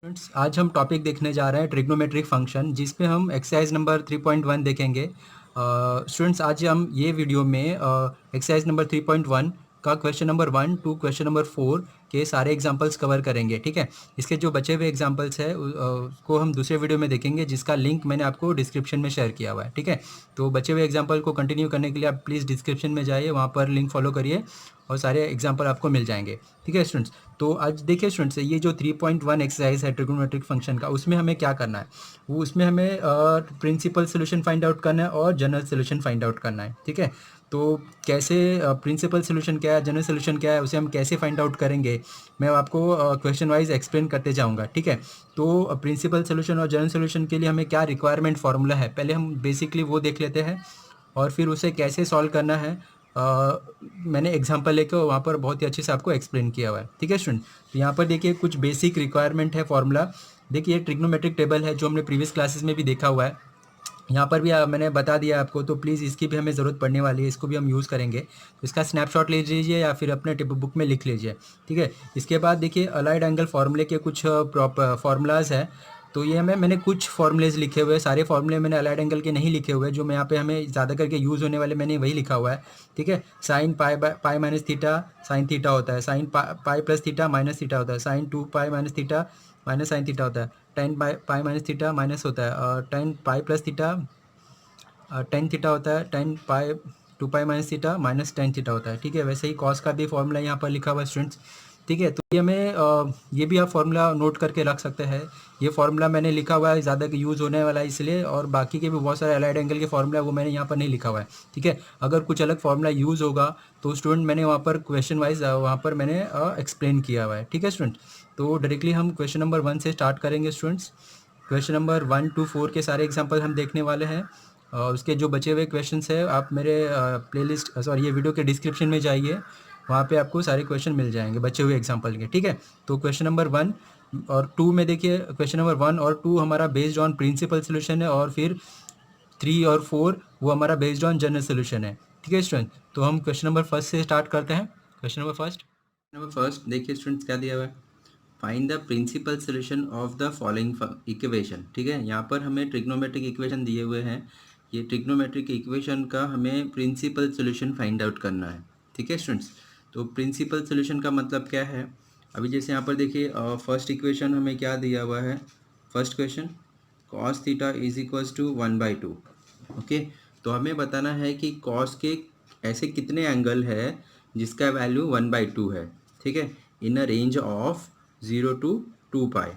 Students, आज हम topic देखने जा रहे हैं ट्रिग्नोमेट्रिक फंक्शन, जिसमें हम एक्सरसाइज नंबर 3.1 देखेंगे। स्टूडेंट्स, आज हम ये वीडियो में एक्सरसाइज नंबर 3.1 का question number 1 to question number 4 के सारे एग्जांपल्स कवर करेंगे। ठीक है, इसके जो बचे हुए एग्जांपल्स है उसको हम दूसरे वीडियो में देखेंगे, जिसका लिंक मैंने आपको डिस्क्रिप्शन में शेयर किया हुआ है। ठीक है, तो बचे हुए एग्जाम्पल को कंटिन्यू करने के लिए आप प्लीज़ डिस्क्रिप्शन में जाइए, वहाँ पर लिंक फॉलो करिए और सारे एग्जाम्पल आपको मिल जाएंगे। ठीक है स्टूडेंट्स, तो आज देखिए स्टूडेंट्स, ये जो 3.1 एक्सरसाइज है ट्रिग्नोमेट्रिक फंक्शन का, उसमें हमें क्या करना है, वो उसमें हमें प्रिंसिपल सोल्यूशन फाइंड आउट करना है और जनरल सोल्यूशन फाइंड आउट करना है। ठीक है, तो कैसे प्रिंसिपल सोल्यूशन क्या है, जनरल सोल्यूशन क्या है, उसे हम कैसे फाइंड आउट करेंगे, मैं आपको क्वेश्चन वाइज एक्सप्लेन करते जाऊँगा। ठीक है, तो प्रिंसिपल सोल्यूशन और जनरल सोल्यूशन के लिए हमें क्या रिक्वायरमेंट फार्मूला है, पहले हम बेसिकली वो देख लेते हैं और फिर उसे कैसे सॉल्व करना है। मैंने एग्जांपल लेकर वहाँ पर बहुत ही अच्छे से आपको एक्सप्लेन किया हुआ है। ठीक है स्टूडेंट, तो यहाँ पर देखिए कुछ बेसिक रिक्वायरमेंट है फार्मूला। देखिए ट्रिग्नोमेट्रिक टेबल है जो हमने प्रीवियस क्लासेस में भी देखा हुआ है, यहाँ पर भी मैंने बता दिया आपको, तो प्लीज़ इसकी भी हमें ज़रूरत पड़ने वाली है, इसको भी हम यूज़ करेंगे। तो इसका स्नैपशॉट ले लीजिए या फिर अपने टिप बुक में लिख लीजिए। ठीक है, इसके बाद देखिए अलाइड एंगल फार्मूले के कुछ फार्मूलाज है। तो ये मैंने कुछ फार्मूलेज लिखे हुए हैं, सारे फार्मूले मैंने अलाइड एंगल के नहीं लिखे हुए, जो मैं यहाँ पे हमें ज़्यादा करके यूज़ होने वाले मैंने वही लिखा हुआ है। ठीक है, sine pi minus theta sine theta होता है, sine pi plus theta minus theta होता है, sine 2 pi minus theta minus sine theta होता है, tan pi minus theta minus होता है, और tan pi plus theta tan theta होता है, 2 pi minus theta minus tan theta होता है। ठीक है, वैसे ही कॉस का भी फॉर्मूला यहाँ पर लिखा हुआ है स्टूडेंट्स। ठीक है, तो ये हमें ये भी आप फार्मूला नोट करके रख सकते हैं। ये फार्मूला मैंने लिखा हुआ है ज़्यादा यूज़ होने वाला है इसलिए, और बाकी के भी बहुत सारे अलाइड एंगल के फार्मूला वो मैंने यहाँ पर नहीं लिखा हुआ है। ठीक है, अगर कुछ अलग फार्मूला यूज़ होगा तो स्टूडेंट मैंने वहाँ पर क्वेश्चन वाइज वहाँ पर मैंने एक्सप्लेन किया हुआ है। ठीक है स्टूडेंट, तो डायरेक्टली हम क्वेश्चन नंबर 1 से स्टार्ट करेंगे स्टूडेंट्स। क्वेश्चन नंबर 1 टू 4 के सारे एग्जाम्पल हम देखने वाले हैं। उसके जो बचे हुए क्वेश्चंस है आप मेरे प्लेलिस्ट सॉरी ये वीडियो के डिस्क्रिप्शन में जाइए, वहाँ पे आपको सारे क्वेश्चन मिल जाएंगे बचे हुए एग्जाम्पल के। ठीक है, तो क्वेश्चन नंबर 1 और 2 में देखिए, क्वेश्चन नंबर 1 और 2 हमारा बेस्ड ऑन प्रिंसिपल सोल्यूशन है, और फिर 3 और 4 वो हमारा बेस्ड ऑन जनरल सोल्यूशन है। ठीक है स्टूडेंट, तो हम क्वेश्चन नंबर फर्स्ट से स्टार्ट करते हैं। क्वेश्चन नंबर फर्स्ट देखिए स्टूडेंट्स, क्या दिया हुआ है, find the principal solution of the following equation. ठीक है, यहाँ पर हमें ट्रिग्नोमेट्रिक इक्वेशन दिए हुए हैं, ये ट्रिग्नोमेट्रिक इक्वेशन का हमें प्रिंसिपल सोल्यूशन फाइंड आउट करना है। ठीक है स्टूडेंट्स, तो प्रिंसिपल सोल्यूशन का मतलब क्या है, अभी जैसे यहाँ पर देखिए फर्स्ट इक्वेशन हमें क्या दिया हुआ है, first question cos theta is equals to 1/2। Okay, तो हमें बताना है कि कॉस के ऐसे कितने एंगल है जिसका वैल्यू 1/2 है। ठीक है, इन अ रेंज ऑफ 0 to 2 पाई।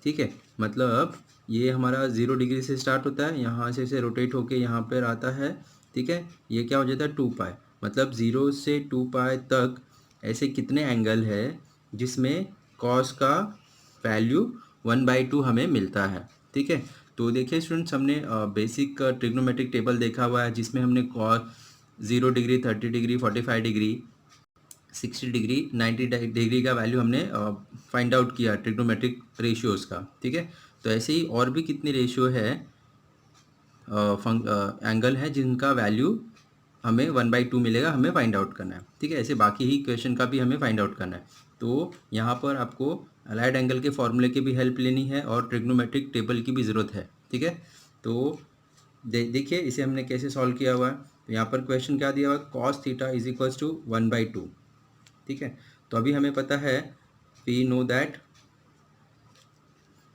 ठीक है, मतलब ये हमारा 0 डिग्री से स्टार्ट होता है, यहाँ से रोटेट होके यहाँ पर आता है। ठीक है, ये क्या हो जाता है 2 पाई, मतलब 0 से 2 पाई तक ऐसे कितने एंगल है जिसमें कॉस का वैल्यू 1/2 हमें मिलता है। ठीक है, तो देखिए स्टूडेंट्स, हमने बेसिक ट्रिग्नोमेट्रिक टेबल देखा हुआ है, जिसमें हमने cos 0 degree, 30 degree, 45 degree, 60 degree, 90 degree का वैल्यू हमने फाइंड आउट किया ट्रिग्नोमेट्रिक रेशियोज़ का। ठीक है, तो ऐसे ही और भी कितनी रेशियो है, एंगल है जिनका वैल्यू हमें 1/2 मिलेगा, हमें फाइंड आउट करना है। ठीक है, ऐसे बाकी ही क्वेश्चन का भी हमें फाइंड आउट करना है। तो यहाँ पर आपको अलाइड एंगल के फॉर्मूले की भी हेल्प लेनी है और ट्रिग्नोमेट्रिक टेबल की भी ज़रूरत है। ठीक है, तो देखिए इसे हमने कैसे सॉल्व किया हुआ है। तो यहाँ पर क्वेश्चन क्या दिया हुआ है, cos theta is equals to 1/2। ठीक है, तो अभी हमें पता है, वी नो दैट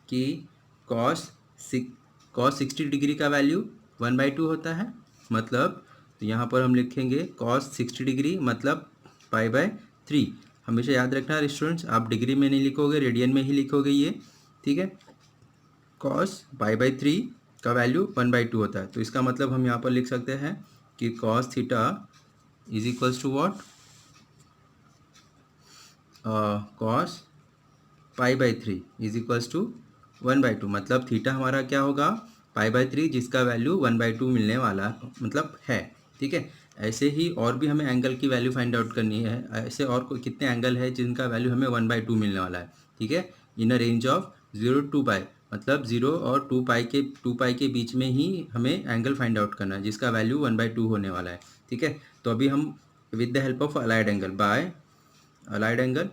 कि कॉस 60 डिग्री का वैल्यू 1/2 होता है, मतलब तो यहाँ पर हम लिखेंगे कॉस 60 डिग्री मतलब पाई/3। हमेशा याद रखना स्टूडेंट्स, आप डिग्री में नहीं लिखोगे, रेडियन में ही लिखोगे ये। ठीक है, कॉस पाई/3 का वैल्यू 1/2 होता है, तो इसका मतलब हम यहाँ पर लिख सकते हैं कि cos theta is equals to what, cos पाई/3 इज इक्वल्स टू 1/2, मतलब थीटा हमारा क्या होगा, पाई/3, जिसका वैल्यू 1/2 मिलने वाला मतलब है। ठीक है, ऐसे ही और भी हमें एंगल की वैल्यू फाइंड आउट करनी है, ऐसे और कितने एंगल है जिनका वैल्यू हमें 1/2 मिलने वाला है। ठीक है, इन अ रेंज ऑफ 0 to 2 पाई, मतलब 0 और 2 पाई के बीच में ही हमें एंगल फाइंड आउट करना है जिसका वैल्यू 1/2 होने वाला है। ठीक है, तो अभी हम with the help of allied angle, bye allied angle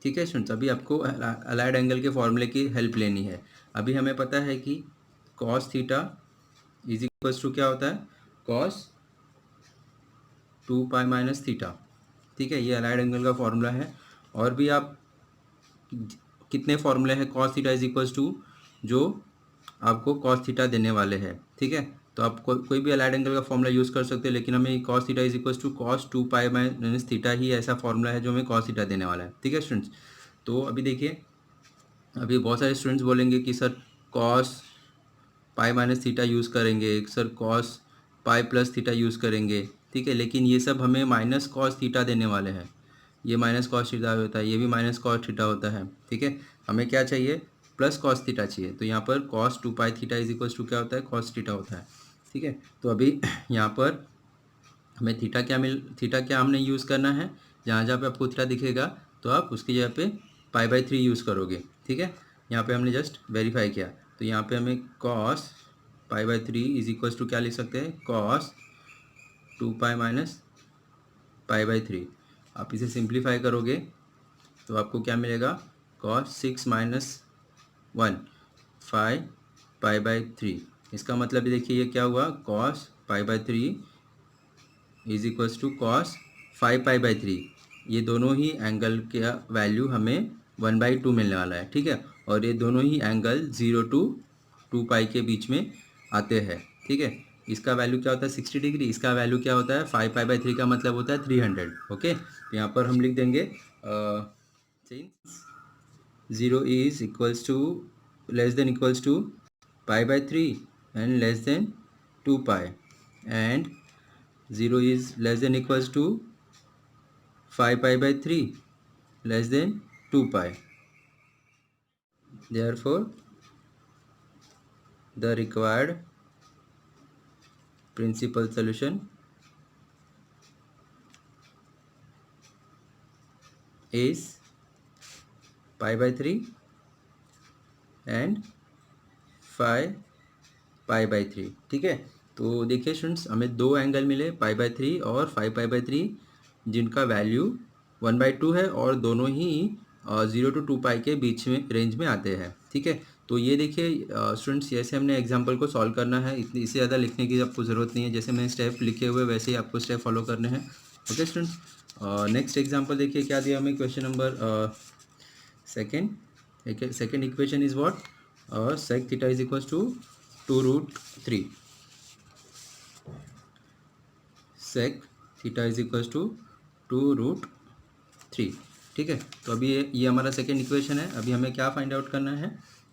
ठीक है स्टूडेंट्स, अभी आपको अलाइड एंगल के फॉर्मूले की हेल्प लेनी है। अभी हमें पता है कि cos theta is equals to क्या होता है, कॉस 2 पाई माइनस थीटा। ठीक है, ये अलाइड एंगल का फॉर्मूला है। और भी आप कितने फॉर्मूले हैं cos theta is equals to, जो आपको कॉस थीटा देने वाले हैं। ठीक है, तो आप कोई भी अलाइड एंगल का फॉर्मूला यूज़ कर सकते हैं, लेकिन हमें cos theta is equals to cos 2 pi minus theta ही ऐसा फॉर्मूला है जो हमें कॉस थीटा देने वाला है। ठीक है स्टूडेंट्स, तो अभी देखिए, अभी बहुत सारे स्टूडेंट्स बोलेंगे कि sir cos pi minus theta use करेंगे, sir cos pi plus theta use करेंगे। ठीक है, लेकिन ये सब हमें माइनस कॉस थीटा देने वाले हैं। ये माइनस कॉस थीटा होता है, ये भी माइनस कॉस थीटा होता है। ठीक है, हमें क्या चाहिए, प्लस कॉस थीटा चाहिए। तो यहाँ पर cos 2 pi theta is equals to क्या होता है, कॉस थीटा होता है। ठीक है, तो अभी यहाँ पर हमें थीटा क्या हमने यूज़ करना है, जहाँ जहाँ पे आपको थीटा दिखेगा तो आप उसकी जगह पे पाई बाई 3 यूज़ करोगे। ठीक है, यहाँ पे हमने जस्ट वेरीफाई किया, तो यहाँ पे हमें cos pi by 3 is equals to क्या लिख सकते हैं, cos 2 pi minus pi by 3। आप इसे सिंप्लीफाई करोगे तो आपको क्या मिलेगा, कॉस 6 माइनस 1 5 पाई बाई 3। इसका मतलब देखिए ये क्या हुआ, cos pi by 3 is equals to cos 5 pi by 3। ये दोनों ही एंगल का वैल्यू हमें 1/2 मिलने वाला है। ठीक है, और ये दोनों ही एंगल 0 to 2 पाई के बीच में आते हैं। ठीक है, इसका वैल्यू क्या होता है 60 डिग्री, इसका वैल्यू क्या होता है 5 पाई बाई 3 का मतलब होता है 300। ओके, तो यहाँ पर हम लिख देंगे since 0 is equals to less than equals to pi by 3 and less than 2 pi, and 0 is less than equals to 5 pi by 3 less than 2 pi. Therefore, the required principal solution is pi by 3 and 5 pi by 3। ठीक है, तो देखिए students, हमें दो angle मिले पाई by 3 और 5 pi by 3, जिनका value 1/2 है और दोनों ही 0 to 2 पाई के बीच में रेंज में आते हैं। ठीक है, तो ये देखिए स्टूडेंट्स, जैसे हमने एग्जांपल को सॉल्व करना है, इतनी इससे ज़्यादा लिखने की आपको ज़रूरत नहीं है। जैसे मैंने स्टेप लिखे हुए वैसे ही आपको स्टेप फॉलो करने हैं। ओके स्टूडेंट्स, नेक्स्ट एग्जाम्पल देखिए क्या दिया हमें, question number second equation is what, sec theta is equals to 2√3। sec theta is equals to 2√3। ठीक है, तो अभी ये हमारा सेकेंड इक्वेशन है। अभी हमें क्या फाइंड आउट करना है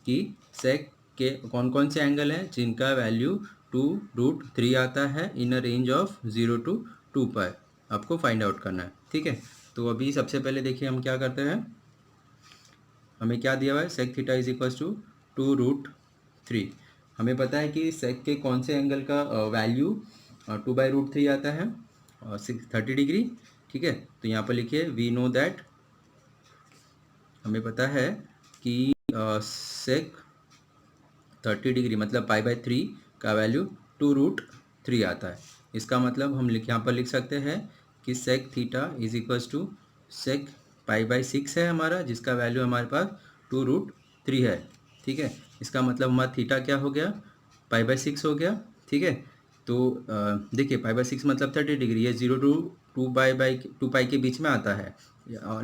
कि sec के कौन कौन से एंगल हैं जिनका वैल्यू 2√3 आता है इन अ रेंज ऑफ 0 to 2 पाई, आपको फाइंड आउट करना है। ठीक है, तो अभी सबसे पहले देखिए हम क्या करते हैं, हमें क्या दिया हुआ है, sec theta is equals to 2√3। हमें पता है कि sec के कौन से एंगल का वैल्यू 2/√3 आता है, 30 डिग्री। ठीक है, तो यहाँ पर लिखिए वी नो दैट, हमें पता है कि sec 30 डिग्री मतलब पाई बाई 3 का वैल्यू 2√3 आता है। इसका मतलब हम यहाँ पर लिख सकते हैं कि sec theta is equals to sec pi by 6 है हमारा, जिसका वैल्यू हमारे पास 2√3 है। ठीक है, इसका मतलब हमारा थीटा क्या हो गया, पाई बाई 6 हो गया। ठीक है, तो देखिए पाई बाई 6 मतलब 30 डिग्री, ये 0 to 2 पाई के बीच में आता है।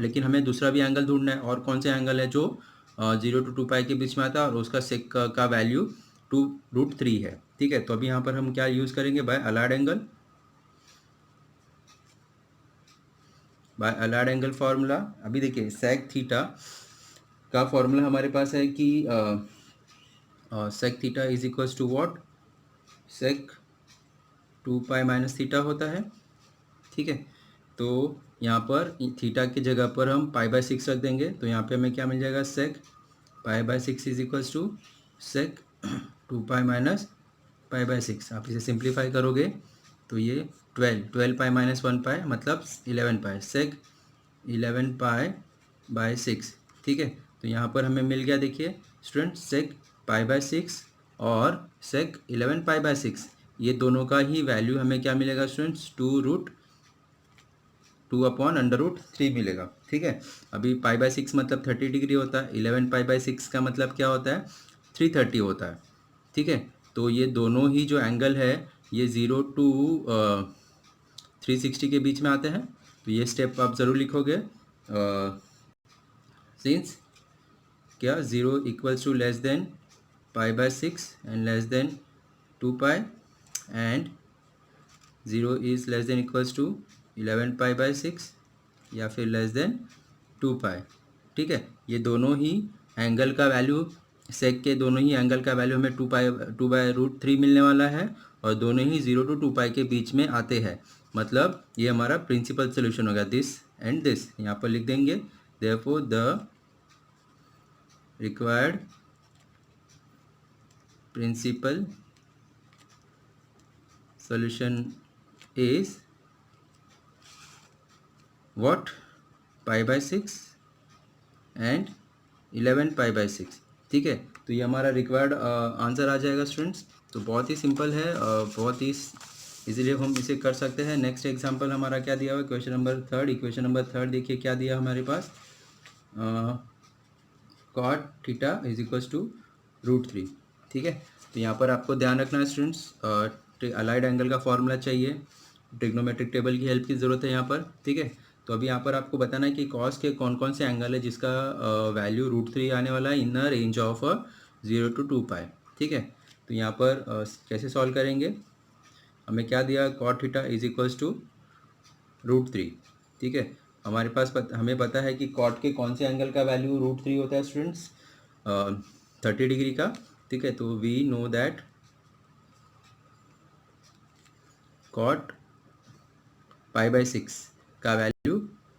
लेकिन हमें दूसरा भी एंगल ढूंढना है, और कौन से एंगल है जो 0 to 2 पाई के बीच में आता है और उसका सेक का वैल्यू 2√3 है। ठीक है, तो अभी यहाँ पर हम क्या यूज़ करेंगे, बाय अलाइड एंगल फार्मूला। अभी देखिए सेक थीटा का फॉर्मूला हमारे पास है कि sec theta is equals to what, sec 2 pi minus theta होता है। ठीक है, तो यहाँ पर थीटा की जगह पर हम पाई बाई 6 रख देंगे, तो यहाँ पे हमें क्या मिल जाएगा, sec pi by 6 is equals to sec 2 pi minus pi by 6। आप इसे सिंप्लीफाई करोगे तो ये 12 पाई माइनस 1 पाई मतलब 11 पाई, सेक 11 पाई बाई 6। ठीक है, तो यहाँ पर हमें मिल गया, देखिए स्टूडेंट, सेक पाई बाई 6 और सेक 11 पाई बाई 6, ये दोनों का ही वैल्यू हमें क्या मिलेगा स्टूडेंट्स, 2/√3 मिलेगा। ठीक है, अभी π/6 मतलब 30 डिग्री होता है, 11 π/6 का मतलब क्या होता है, 330 होता है। ठीक है, तो ये दोनों ही जो एंगल है ये 0 to 360 के बीच में आते हैं। तो ये स्टेप आप ज़रूर लिखोगे। सिंस क्या 0 equals to less than π/6 and less than 2π and 0 is less than equals to 11 π/6 या फिर लेस देन 2π। ठीक है, ये दोनों ही एंगल का वैल्यू, सेक के दोनों ही एंगल का वैल्यू हमें 2/√3 मिलने वाला है और दोनों ही 0 to 2π के बीच में आते हैं। मतलब ये हमारा प्रिंसिपल सोल्यूशन होगा, दिस एंड दिस यहाँ पर लिख देंगे। Therefore the required principal solution is what, π/6 and 11 π/6। ठीक है, तो ये हमारा रिक्वायर्ड आंसर आ जाएगा स्टूडेंट्स। तो बहुत ही सिंपल है, बहुत ही इजीली हम इसे कर सकते हैं। नेक्स्ट एग्जांपल हमारा क्या दिया हुआ है, क्वेश्चन नंबर 3। इक्वेशन नंबर 3 देखिए क्या दिया हमारे पास, cot theta is equals to √3। ठीक है, तो यहाँ पर आपको ध्यान रखना है स्टूडेंट्स, अलाइड एंगल का फॉर्मूला चाहिए, ट्रिग्नोमेट्रिक टेबल की हेल्प की ज़रूरत है यहाँ पर। ठीक है, तो अभी यहाँ पर आपको बताना है कि कॉस के कौन कौन से एंगल है जिसका वैल्यू √3 आने वाला है in the range of 0 to 2π। ठीक है, तो यहाँ पर कैसे सॉल्व करेंगे, हमें क्या दिया, cot theta is equals to √3। ठीक है, हमारे पास हमें पता है कि कॉट के कौन से एंगल का वैल्यू √3 होता है स्टूडेंट्स, 30 डिग्री का। ठीक है, तो वी नो दैट कॉट π/6 का वैल्यू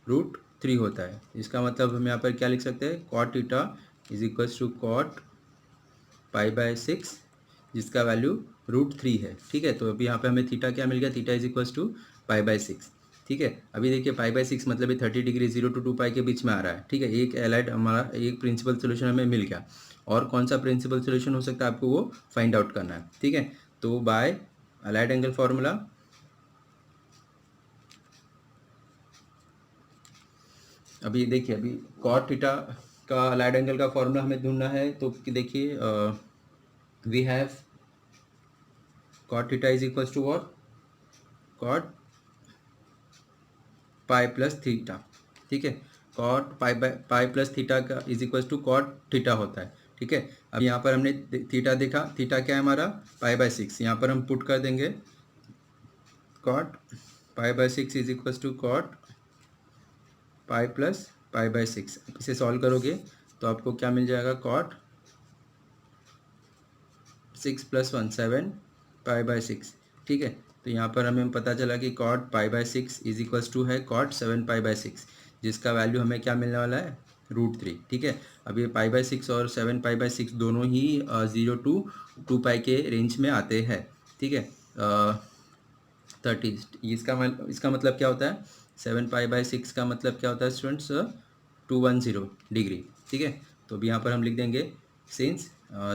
√3 होता है। इसका मतलब हम यहाँ पर क्या लिख सकते हैं, cot theta is equals to cot π/6 जिसका वैल्यू √3 है। ठीक है, तो अभी यहाँ पे हमें थीटा क्या मिल गया, थीटा इज इक्वल्स टू π/6। ठीक है, अभी देखिए π/6 मतलब ये 30 डिग्री 0 to 2π के बीच में आ रहा है। ठीक है, एक एलाइड हमारा एक प्रिंसिपल सोल्यूशन हमें मिल गया, और कौन सा प्रिंसिपल सोल्यूशन हो सकता है आपको वो फाइंड आउट करना है। ठीक है, तो बाय अलाइड एंगल फॉर्मूला, अभी देखिए अभी cot थीटा का अलाइड एंगल का फॉर्मूला हमें ढूंढना है। तो देखिए we have cot theta is equals to what, cot π+θ। ठीक है, cot π+θ का is equals to cot theta होता है। ठीक है, अब यहाँ पर हमने थीटा देखा, थीटा क्या है हमारा π/6, यहाँ पर हम पुट कर देंगे cot π/6 is equals to cot π+π/6। इसे सॉल्व करोगे तो आपको क्या मिल जाएगा, cot 6 + 1 7 π/6। ठीक है, तो यहाँ पर हमें पता चला कि cot π/6 इज इक्वल्स टू है cot 7 π/6 जिसका वैल्यू हमें क्या मिलने वाला है, √3। ठीक है, अब ये π/6 और 7 π/6 दोनों ही 0 to 2π के रेंज में आते हैं। ठीक है, 30 इसका मतलब क्या होता है, 7 π/6 का मतलब क्या होता है स्टूडेंट्स, 210 डिग्री। ठीक है, तो अभी यहाँ पर हम लिख देंगे since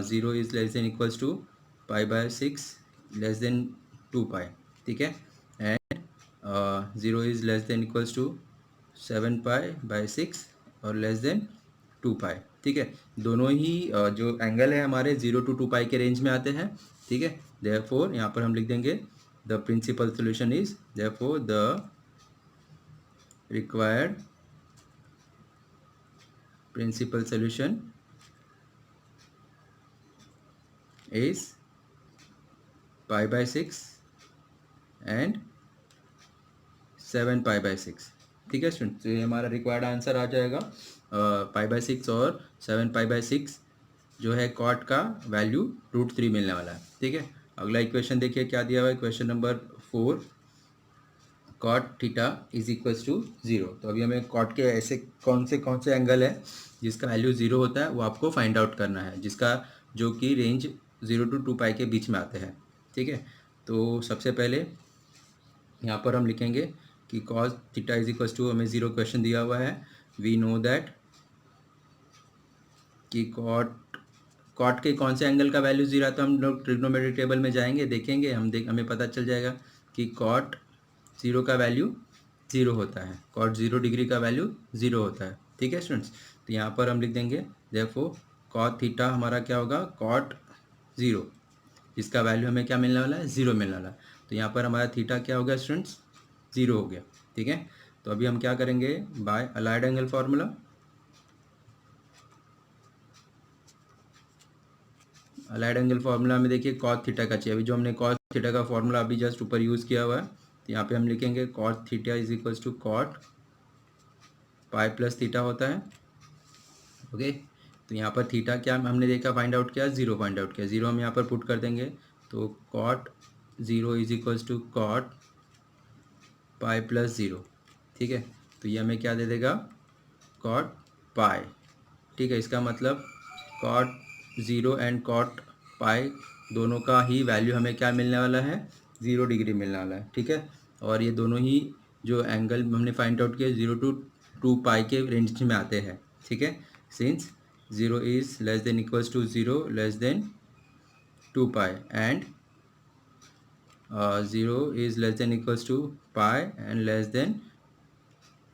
0 is less than equals to π/6 less than 2π। ठीक है, and 0 is less than equals to 7 π/6 और लेस देन 2π। ठीक है, दोनों ही जो एंगल है हमारे 0 to 2π के रेंज में आते हैं। ठीक है, देयरफॉर यहाँ पर हम लिख देंगे the principal solution is, therefore the required principal solution is π/6 and 7 π/6। ठीक है स्टूडेंट, तो ये हमारा रिक्वायर्ड आंसर आ जाएगा, π/6 और 7 π/6 जो है कॉट का वैल्यू √3 मिलने वाला है। ठीक है, अगला इक्वेशन देखिए क्या दिया हुआ है, question number 4, cot theta is equals to 0। तो अभी हमें कॉट के ऐसे कौन से एंगल है जिसका वैल्यू 0 होता है वो आपको फाइंड आउट करना है, जिसका जो कि रेंज 0 to 2π के बीच में आते हैं। ठीक है, तो सबसे पहले यहाँ पर हम लिखेंगे कि cos theta is equals to, हमें 0 क्वेश्चन दिया हुआ है, वी नो दैट कि कॉट के कौन से एंगल का वैल्यू 0 आता है। हम लोग ट्रिग्नोमेट्रिक टेबल में जाएंगे, देखेंगे, हमें पता चल जाएगा कि cot 0 का वैल्यू ज़ीरो होता है, कॉट 0 डिग्री का वैल्यू 0 होता है। ठीक है स्टूडेंट्स, तो यहाँ पर हम लिख देंगे देयरफॉर कॉट थीटा हमारा क्या होगा, कॉट 0, जिसका वैल्यू हमें क्या मिलने वाला है, 0 मिलने वाला है। तो यहाँ पर हमारा थीटा क्या हो गया स्टूडेंट्स, 0 हो गया। ठीक है, तो अभी हम क्या करेंगे, by allied angle formula, allied angle formula में देखिए कॉट थीटा का चाहिए। अभी जो हमने कॉट थीटा का फार्मूला अभी जस्ट ऊपर यूज़ किया हुआ है, तो यहाँ पे हम लिखेंगे cot theta is equals to cot pi plus theta होता है। ओके, तो यहाँ पर थीटा क्या हमने देखा, फाइंड आउट किया, 0 फाइंड आउट किया, 0 हम यहाँ पर पुट कर देंगे। तो cot 0 is equals to cot pi plus 0। ठीक है, तो ये हमें क्या दे देगा, कॉट पाई। ठीक है, इसका मतलब कॉट 0 एंड कॉट पाई दोनों का ही वैल्यू हमें क्या मिलने वाला है, 0 डिग्री मिलने वाला है। ठीक है, और ये दोनों ही जो एंगल हमने फाइंड आउट किया 0 to 2 पाई के रेंज में आते हैं। ठीक है, since 0 is less than equals to 0 less than 2 pi and 0 is less than equals to pi and less than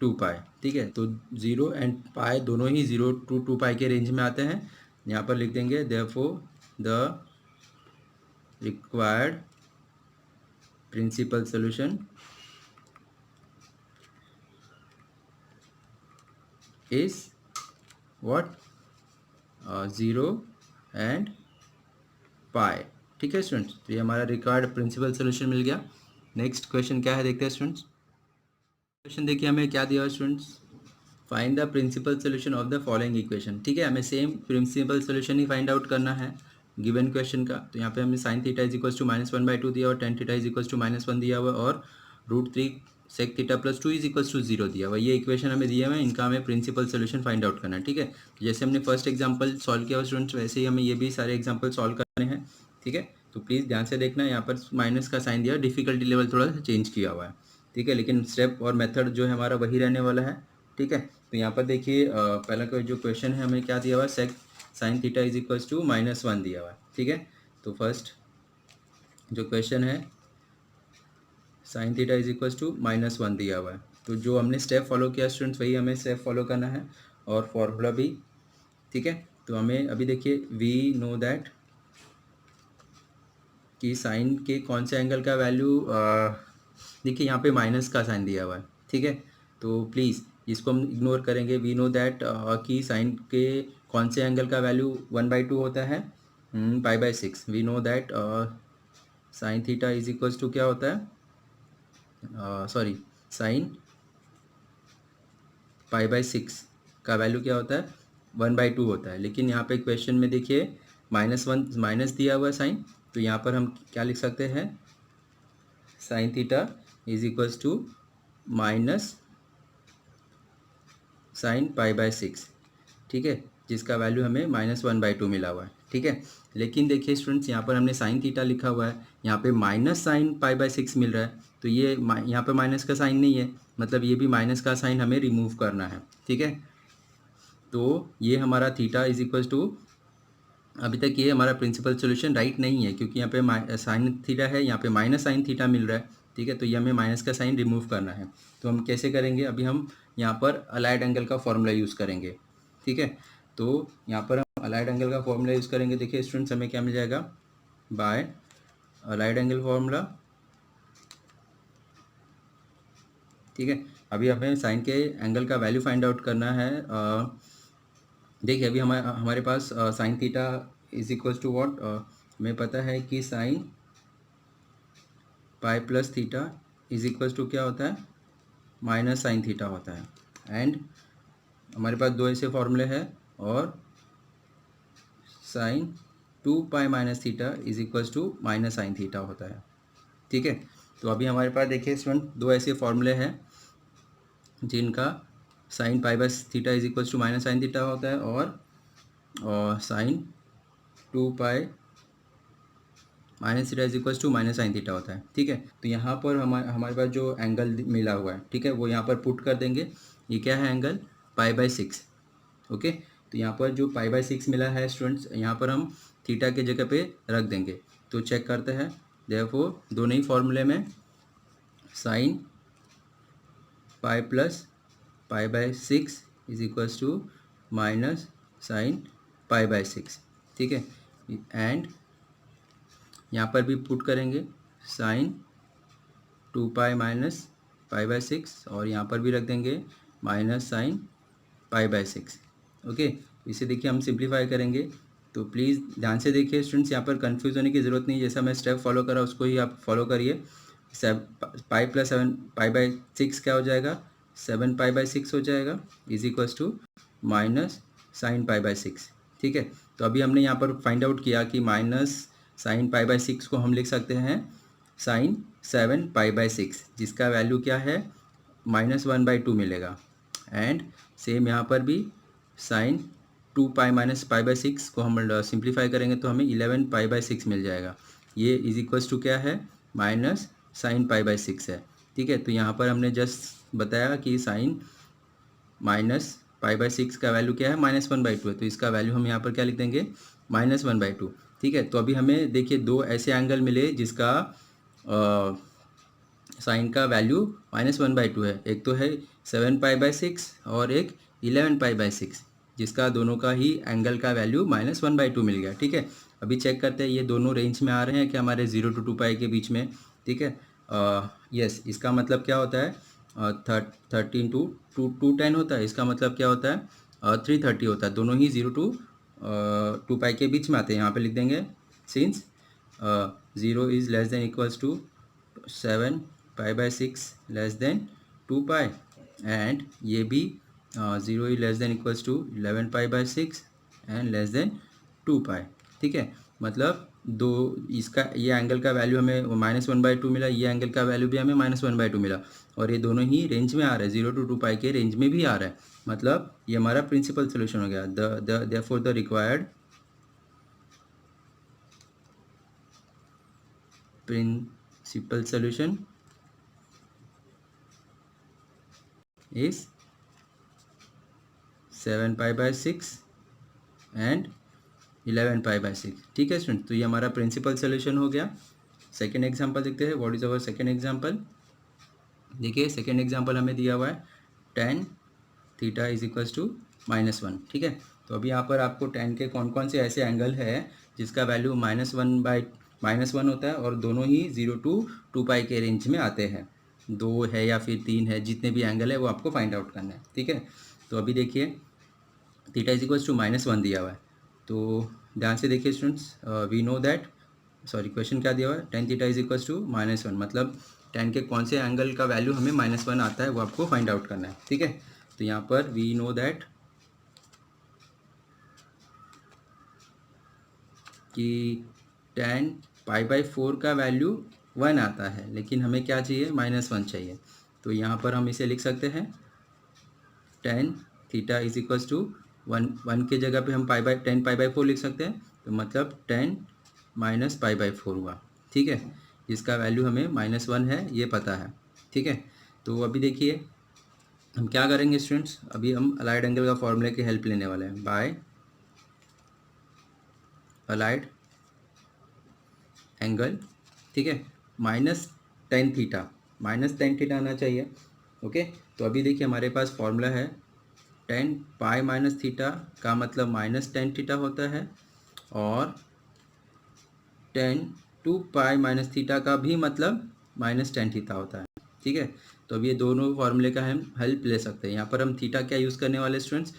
2 pi. ठीक है, तो 0 एंड पाई दोनों ही 0 to 2 पाई के रेंज में आते हैं। यहाँ पर लिख देंगे therefore the required principal solution is what, 0 and pi. ठीक है स्टूडेंट्स, तो ये हमारा रिक्वायर्ड प्रिंसिपल सोल्यूशन मिल गया। नेक्स्ट क्वेश्चन क्या है देखते हैं स्टूडेंट्स। क्वेश्चन देखिए हमें क्या दिया है students, find the principal solution of the following equation. ठीक है, हमें सेम प्रिंसिपल सोल्यूशन ही फाइंड आउट करना है गिवन क्वेश्चन का। तो यहाँ पे हमें sine theta is equals to -1/2 दिया और tan theta is equals to -1 दिया हुआ और √3 sec theta plus 2 is equals to 0 दिया हुआ। ये इक्वेशन हमें दिए हुए हैं, इनका हमें प्रिंसिपल सोल्यूशन फाइंड आउट करना है। ठीक है, तो जैसे हमने फर्स्ट एग्जाम्पल सॉल्व किया स्टूडेंट्स, वैसे ही हमें ये भी सारे एग्जाम्पल सॉल्व करने हैं। ठीक है, तो प्लीज़ ध्यान से देखना, यहाँ पर माइनस का साइन दिया, डिफिकल्टी लेवल थोड़ा सा चेंज किया हुआ है। ठीक है, लेकिन स्टेप और मेथड जो है हमारा वही रहने वाला है। ठीक है, तो यहाँ पर देखिए पहला कोई जो क्वेश्चन है हमें क्या दिया हुआ है, sec sine theta is equals to -1 दिया हुआ है। ठीक है, तो फर्स्ट जो क्वेश्चन है sine theta is equals to -1 दिया हुआ है। तो जो हमने स्टेप फॉलो किया स्टूडेंट्स, वही हमें स्टेप फॉलो करना है और फॉर्मूला भी। ठीक है, तो हमें अभी देखिए वी नो दैट कि साइन के कौन से एंगल का वैल्यू, देखिए यहाँ पे माइनस का साइन दिया हुआ है। ठीक है, तो प्लीज़ इसको हम इग्नोर करेंगे। वी नो दैट कि साइन के कौन से एंगल का वैल्यू 1/2 होता है, π/6। We know that sine theta is equals to क्या होता है, सॉरी साइन π/6 का वैल्यू क्या होता है, 1/2 होता है। लेकिन यहाँ पे क्वेश्चन में देखिए -1 माइनस दिया हुआ है साइन, तो यहाँ पर हम क्या लिख सकते हैं, sine theta is equals to minus sine π/6। ठीक है, जिसका वैल्यू हमें -1/2 मिला हुआ है। ठीक है, लेकिन देखिए स्टूडेंट्स यहाँ पर हमने साइन थीटा लिखा हुआ है, यहाँ पे माइनस साइन π/6 मिल रहा है, तो ये यहाँ पे माइनस का साइन नहीं है, मतलब ये भी माइनस का साइन हमें रिमूव करना है। ठीक है, तो ये हमारा थीटा इज इक्वल्स टू, अभी तक ये हमारा प्रिंसिपल सोल्यूशन राइट नहीं है, क्योंकि यहाँ पे साइन थीटा है, यहाँ पे माइनस साइन थीटा मिल रहा है। ठीक है, तो ये हमें माइनस का साइन रिमूव करना है। तो हम कैसे करेंगे, अभी हम यहाँ पर अलाइड एंगल का फॉर्मूला यूज़ करेंगे। ठीक है, तो यहाँ पर हम अलाइड एंगल का फॉर्मूला यूज़ करेंगे। देखिए स्टूडेंट्स हमें क्या मिल जाएगा, बाय अलाइड एंगल फॉर्मूला। ठीक है, अभी हमें साइन के एंगल का वैल्यू फाइंड आउट करना है। देखिए अभी हमारे पास sine theta is equals to what, हमें पता है कि sine pi plus theta is equals to क्या होता है, माइनस साइन थीटा होता है। एंड हमारे पास दो ऐसे फॉर्मूले हैं, और sine 2 pi minus theta is equals to minus sine theta होता है। ठीक है, तो अभी हमारे पास देखिए स्टूडेंट दो ऐसे फॉर्मूले हैं जिनका sine pi by theta is equals to minus sine theta होता है, और sine 2 pi minus theta is equals to minus sine theta होता है। ठीक है, तो यहाँ पर हमारे पास जो एंगल मिला हुआ है, ठीक है, वो यहाँ पर पुट कर देंगे। ये क्या है एंगल, π/6। ओके, तो यहाँ पर जो π/6 मिला है स्टूडेंट्स, यहाँ पर हम थीटा के जगह पे रख देंगे। तो चेक करते हैं, देखो दोनों ही फॉर्मूले में sine pi plus pi by 6 is equals to minus sine pi by 6, ठीक है। एंड यहाँ पर भी पुट करेंगे sine 2 pi minus pi by 6 और यहाँ पर भी रख देंगे minus sine pi by 6। Okay, इसे देखिए हम सिंप्लीफाई करेंगे, तो प्लीज़ ध्यान से देखिए स्टूडेंट्स, यहाँ पर कंफ्यूज होने की ज़रूरत नहीं, जैसा मैं स्टेप फॉलो करा उसको ही आप फॉलो करिए। पाई प्लस 7 पाई बाय 6 क्या हो जाएगा, 7 पाई बाय 6 हो जाएगा is equals to minus sine pi by 6, ठीक है। तो अभी हमने यहाँ पर फाइंड आउट किया कि माइनस साइन पाई बाय 6 को हम लिख सकते हैं साइन 7 पाई बाय 6, जिसका वैल्यू क्या है -1/2 मिलेगा। एंड सेम यहाँ पर भी sine 2 pi minus pi by 6 को हम सिंप्लीफाई करेंगे तो हमें 11 पाई बाय 6 मिल जाएगा। ये इज इक्वल्स टू क्या है, माइनस साइन पाई बाय 6 है, ठीक है। तो यहाँ पर हमने जस्ट बताया कि साइन माइनस पाई बाय 6 का वैल्यू क्या है, -1/2 है, तो इसका वैल्यू हम यहाँ पर क्या लिख देंगे, -1/2, ठीक है। तो अभी हमें देखिए दो ऐसे एंगल मिले जिसका साइन का वैल्यू -1/2 है। एक तो है 7 पाई बाय 6 और एक 11 पाई बाय 6, जिसका दोनों का ही एंगल का वैल्यू -1/2 मिल गया, ठीक है। अभी चेक करते हैं ये दोनों रेंज में आ रहे हैं कि हमारे 0 to 2 पाई के बीच में, ठीक है। यस, इसका मतलब क्या होता है, 13 to 210 होता है, इसका मतलब क्या होता है 330 होता है। दोनों ही 0 to 2 पाई के बीच में आते हैं। यहाँ पे लिख देंगे since 0 is less than equals to 7 pi by 6 less than 2 pi, and ये भी 0 is less than equals to 11 pi by 6 and less than 2 pi, ठीक है। मतलब दो इसका ये एंगल का वैल्यू हमें -1/2 मिला, ये एंगल का वैल्यू भी हमें -1/2 मिला, और ये दोनों ही रेंज में आ रहा है, 0 to 2 पाई के रेंज में भी आ रहा है। मतलब ये हमारा प्रिंसिपल सोल्यूशन हो गया। Therefore the required principal solution is 7 pi by 6 and 11 pi by 6, ठीक है स्टूडेंट। तो ये हमारा प्रिंसिपल सोल्यूशन हो गया। सेकेंड एग्जांपल देखते हैं, what is our second example. देखिए सेकेंड एग्जांपल हमें दिया हुआ है tan theta is equals to -1, ठीक है। तो अभी यहाँ पर आपको tan के कौन कौन से ऐसे एंगल है जिसका वैल्यू -1 होता है और दोनों ही 0 to 2 पाई के रेंज में आते हैं, 2 है या फिर 3 है, जितने भी एंगल है वो आपको फाइंड आउट करना है, ठीक है। तो अभी देखिए थीटा इज इक्वल्स टू -1 दिया हुआ है, तो ध्यान से देखिए students, we know that, sorry question क्या दिया हुआ है, tan theta is equals to -1, मतलब tan के कौन से एंगल का वैल्यू हमें -1 आता है वो आपको फाइंड आउट करना है, ठीक है। तो यहाँ पर वी नो दैट कि tan पाई बाय 4 का वैल्यू 1 आता है, लेकिन हमें क्या चाहिए, -1 चाहिए। तो यहाँ पर हम इसे लिख सकते हैं tan theta is equals to 1 के जगह पे हम tan पाई बाय 4 लिख सकते हैं, तो मतलब tan माइनस पाई बाय 4 हुआ, ठीक है। इसका वैल्यू हमें -1 है, ये पता है, ठीक है। तो अभी देखिए हम क्या करेंगे स्टूडेंट्स, अभी हम अलाइड एंगल का फॉर्मूले की हेल्प लेने वाले हैं, बाय अलाइड एंगल, ठीक है, -tan थीटा आना चाहिए, ओके। तो अभी देखिए हमारे पास फॉर्मूला है tan पाई माइनस थीटा का मतलब -tan थीटा होता है, और tan 2 पाई माइनस थीटा का भी मतलब -tan थीटा होता है, ठीक है। तो अब ये दोनों फॉर्मूले का हम हेल्प ले सकते हैं। यहाँ पर हम थीटा क्या यूज़ करने वाले स्टूडेंट्स,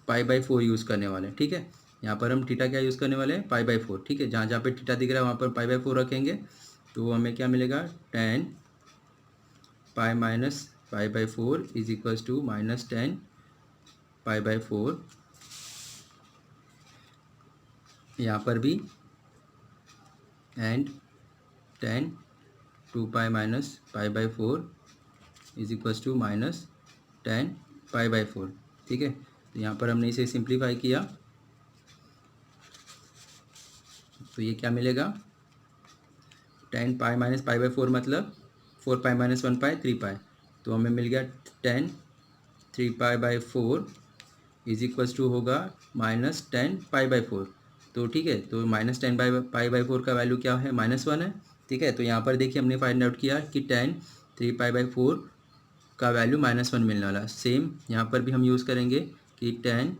पाई बाय 4 यूज़ करने वाले हैं, ठीक है। यहाँ पर हम थीटा क्या यूज़ करने वाले हैं, पाई बाय 4, ठीक है। जहाँ जहाँ पे थीटा दिख रहा है वहाँ पर पाई बाय 4 रखेंगे, तो हमें क्या मिलेगा, tan pi minus pi by 4 is equals to -tan pi by 4। यहाँ पर भी and tan 2 pi minus pi by 4 is equals to -tan pi by 4, ठीक है। तो यहाँ पर हमने इसे सिंप्लीफाई किया, तो ये क्या मिलेगा, tan pi minus pi by 4 मतलब 4 पाई माइनस 1 पाई 3 पाई, तो हमें मिल गया tan 3 pi by 4 is equals to होगा -tan पाई बाय 4, तो ठीक है। तो -tan पाई बाय 4 का वैल्यू क्या है, -1 है, ठीक है। तो यहाँ पर देखिए हमने फाइंड आउट किया कि tan 3 पाई बाय 4 का वैल्यू -1 मिलने वाला। सेम यहाँ पर भी हम यूज़ करेंगे कि 10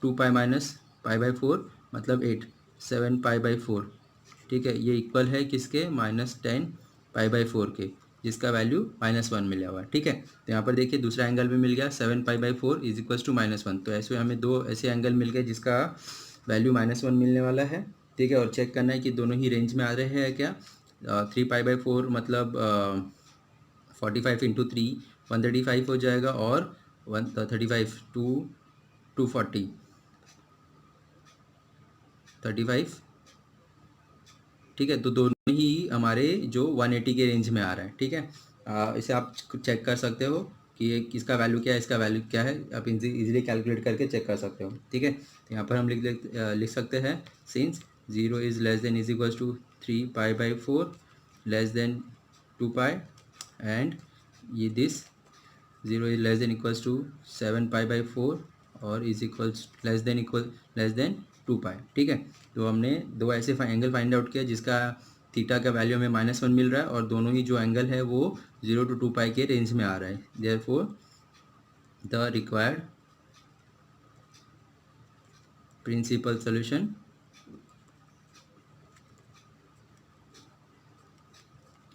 2π-π/4 मतलब 8 7π/4, ठीक है। ये इक्वल है किसके, -10π/4 के, जिसका वैल्यू -1 मिला हुआ है, ठीक है। तो यहाँ पर देखिए दूसरा एंगल भी मिल गया, 7π/4 इज इक्वल्स टू -1। तो ऐसे हमें दो ऐसे एंगल मिल गए जिसका वैल्यू -1 मिलने वाला है, ठीक है। और चेक करना है कि दोनों ही रेंज में आ रहे हैं क्या। 3π/4 मतलब 45 इंटू 3 135 हो जाएगा, और 135 240 35, ठीक है। तो दोनों ही हमारे जो 180 के रेंज में आ रहा है, ठीक है। इसे आप चेक कर सकते हो कि ये किसका वैल्यू क्या है, इसका वैल्यू क्या है, आप इजीली कैलकुलेट करके चेक कर सकते हो, ठीक है। तो यहाँ पर हम लिख सकते हैं, since 0 is less than is equals to 3π/4 less than 2π, and ये this 0 is less than equals to 7π/4 और इज इक्वल्स लेस देन 2π, ठीक है। तो हमने दो ऐसे एंगल फाइंड आउट किया जिसका थीटा का वैल्यू हमें -1 मिल रहा है, और दोनों ही जो एंगल है वो 0 to 2π के रेंज में आ रहा है। Therefore the required principal solution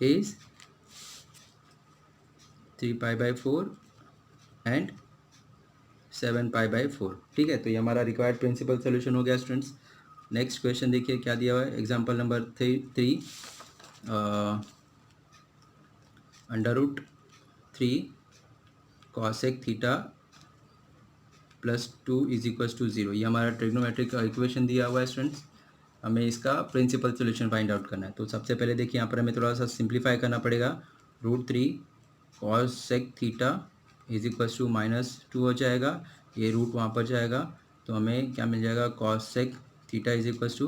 is 3π/4 and 7π/4, ठीक है। तो ये हमारा रिक्वायर्ड प्रिंसिपल सोल्यूशन हो गया स्टूडेंट्स। नेक्स्ट क्वेश्चन देखिए क्या दिया हुआ है, example number 3 √3 cosec theta +2 is equals to 0। ये हमारा ट्रिग्नोमेट्रिक का इक्वेशन दिया हुआ है स्टूडेंट्स, हमें इसका प्रिंसिपल सोल्यूशन फाइंड आउट करना है। तो सबसे पहले देखिए यहाँ पर हमें थोड़ा सा सिंप्लीफाई करना पड़ेगा। √3 cosec theta is equals to -2 हो जाएगा, ये रूट वहाँ पर जाएगा, तो हमें क्या मिल जाएगा, cosec theta is equals to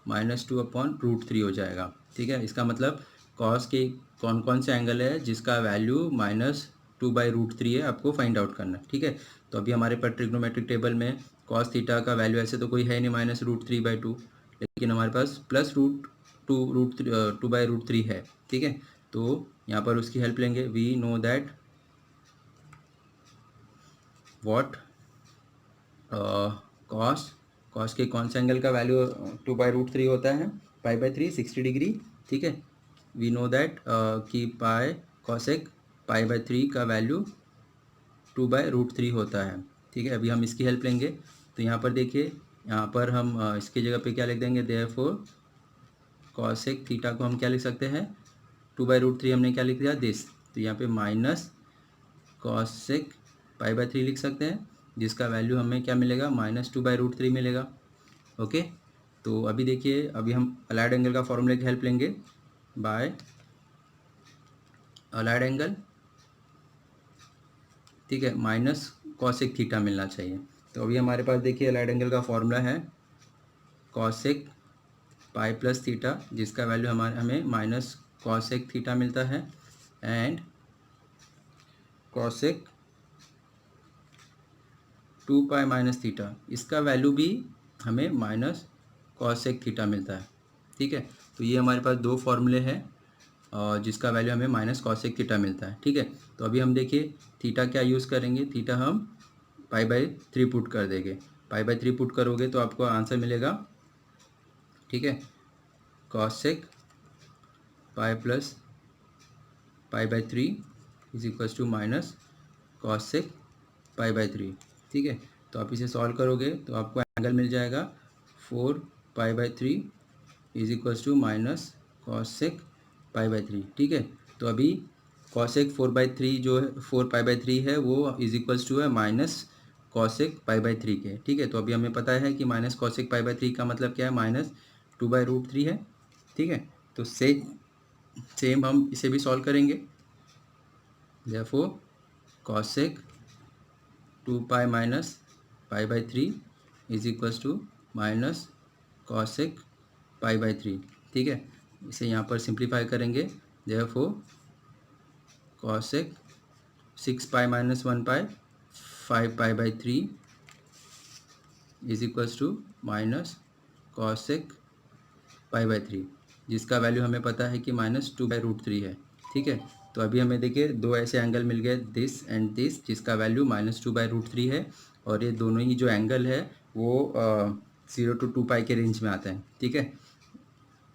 -2/√3 हो जाएगा, ठीक है। इसका मतलब कॉस के कौन कौन से एंगल है जिसका वैल्यू -2/√3 है, आपको फाइंड आउट करना है, ठीक है। तो अभी हमारे पास ट्रिग्नोमेट्रिक टेबल में कॉस थीटा का वैल्यू ऐसे तो कोई है नहीं -√3/2, लेकिन हमारे पास +√2/√3 है, ठीक है। तो यहाँ पर उसकी हेल्प लेंगे। We know that what cos के कौन से एंगल का वैल्यू 2/√3 होता है, π/3 60 डिग्री, ठीक है। वी नो दैट कि पाई कॉसेक π/3 का वैल्यू 2/√3 होता है, ठीक है। अभी हम इसकी हेल्प लेंगे। तो यहाँ पर देखिए, यहाँ पर हम इसकी जगह पे क्या लिख देंगे, देयरफॉर कॉसेक थीटा को हम क्या लिख सकते हैं, 2/√3 हमने क्या लिख दिया, दिस। तो यहाँ पे माइनस कॉसेक π/3 लिख सकते हैं, जिसका वैल्यू हमें क्या मिलेगा, -2/√3 मिलेगा, ओके। तो अभी देखिए, अभी हम अलाइड एंगल का फॉर्मूले की हेल्प लेंगे, बाय अलाइड एंगल, ठीक है, माइनस कॉसेक थीटा मिलना चाहिए। तो अभी हमारे पास देखिए अलाइड एंगल का फॉर्मूला है कॉसेक पाई प्लस थीटा, जिसका वैल्यू हमें माइनस कॉसेक थीटा मिलता है, एंड कॉसेक 2π माइनस थीटा, इसका वैल्यू भी हमें माइनस कॉसेक थीटा मिलता है, ठीक है। तो ये हमारे पास दो फॉर्मूले हैं और जिसका वैल्यू हमें माइनस कॉसेक थीटा मिलता है, ठीक है। तो अभी हम देखिए थीटा क्या यूज़ करेंगे, थीटा हम π/3 पुट कर देंगे। π/3 पुट करोगे तो आपको आंसर मिलेगा, ठीक है, cosec pi plus π/3 is equals to minus cosec π/3, ठीक है। तो आप इसे सॉल्व करोगे तो आपको एंगल मिल जाएगा 4π/3 is equals to minus cosec π/3, ठीक है। तो अभी कॉसेक 4/3 जो है 4π/3 है वो इज इक्वल्स टू है माइनस कॉसेक π/3 के, ठीक है। तो अभी हमें पता है कि माइनस कॉसेक π/3 का मतलब क्या है, -2/√3 है, ठीक है। तो सेम हम इसे भी सॉल्व करेंगे। Therefore cosec 2π minus π/3 is equals to minus cosec π/3, ठीक है। इसे यहाँ पर सिंप्लीफाई करेंगे। Therefore cosec 6π minus 1π 5π/3 is equals to minus cosec π/3, जिसका वैल्यू हमें पता है कि -2/√3 है, ठीक है। तो अभी हमें देखिए दो ऐसे एंगल मिल गए, दिस एंड दिस, जिसका वैल्यू -2/√3 है, और ये दोनों ही जो एंगल है वो 0 to 2 पाई के रेंज में आते हैं। ठीक है,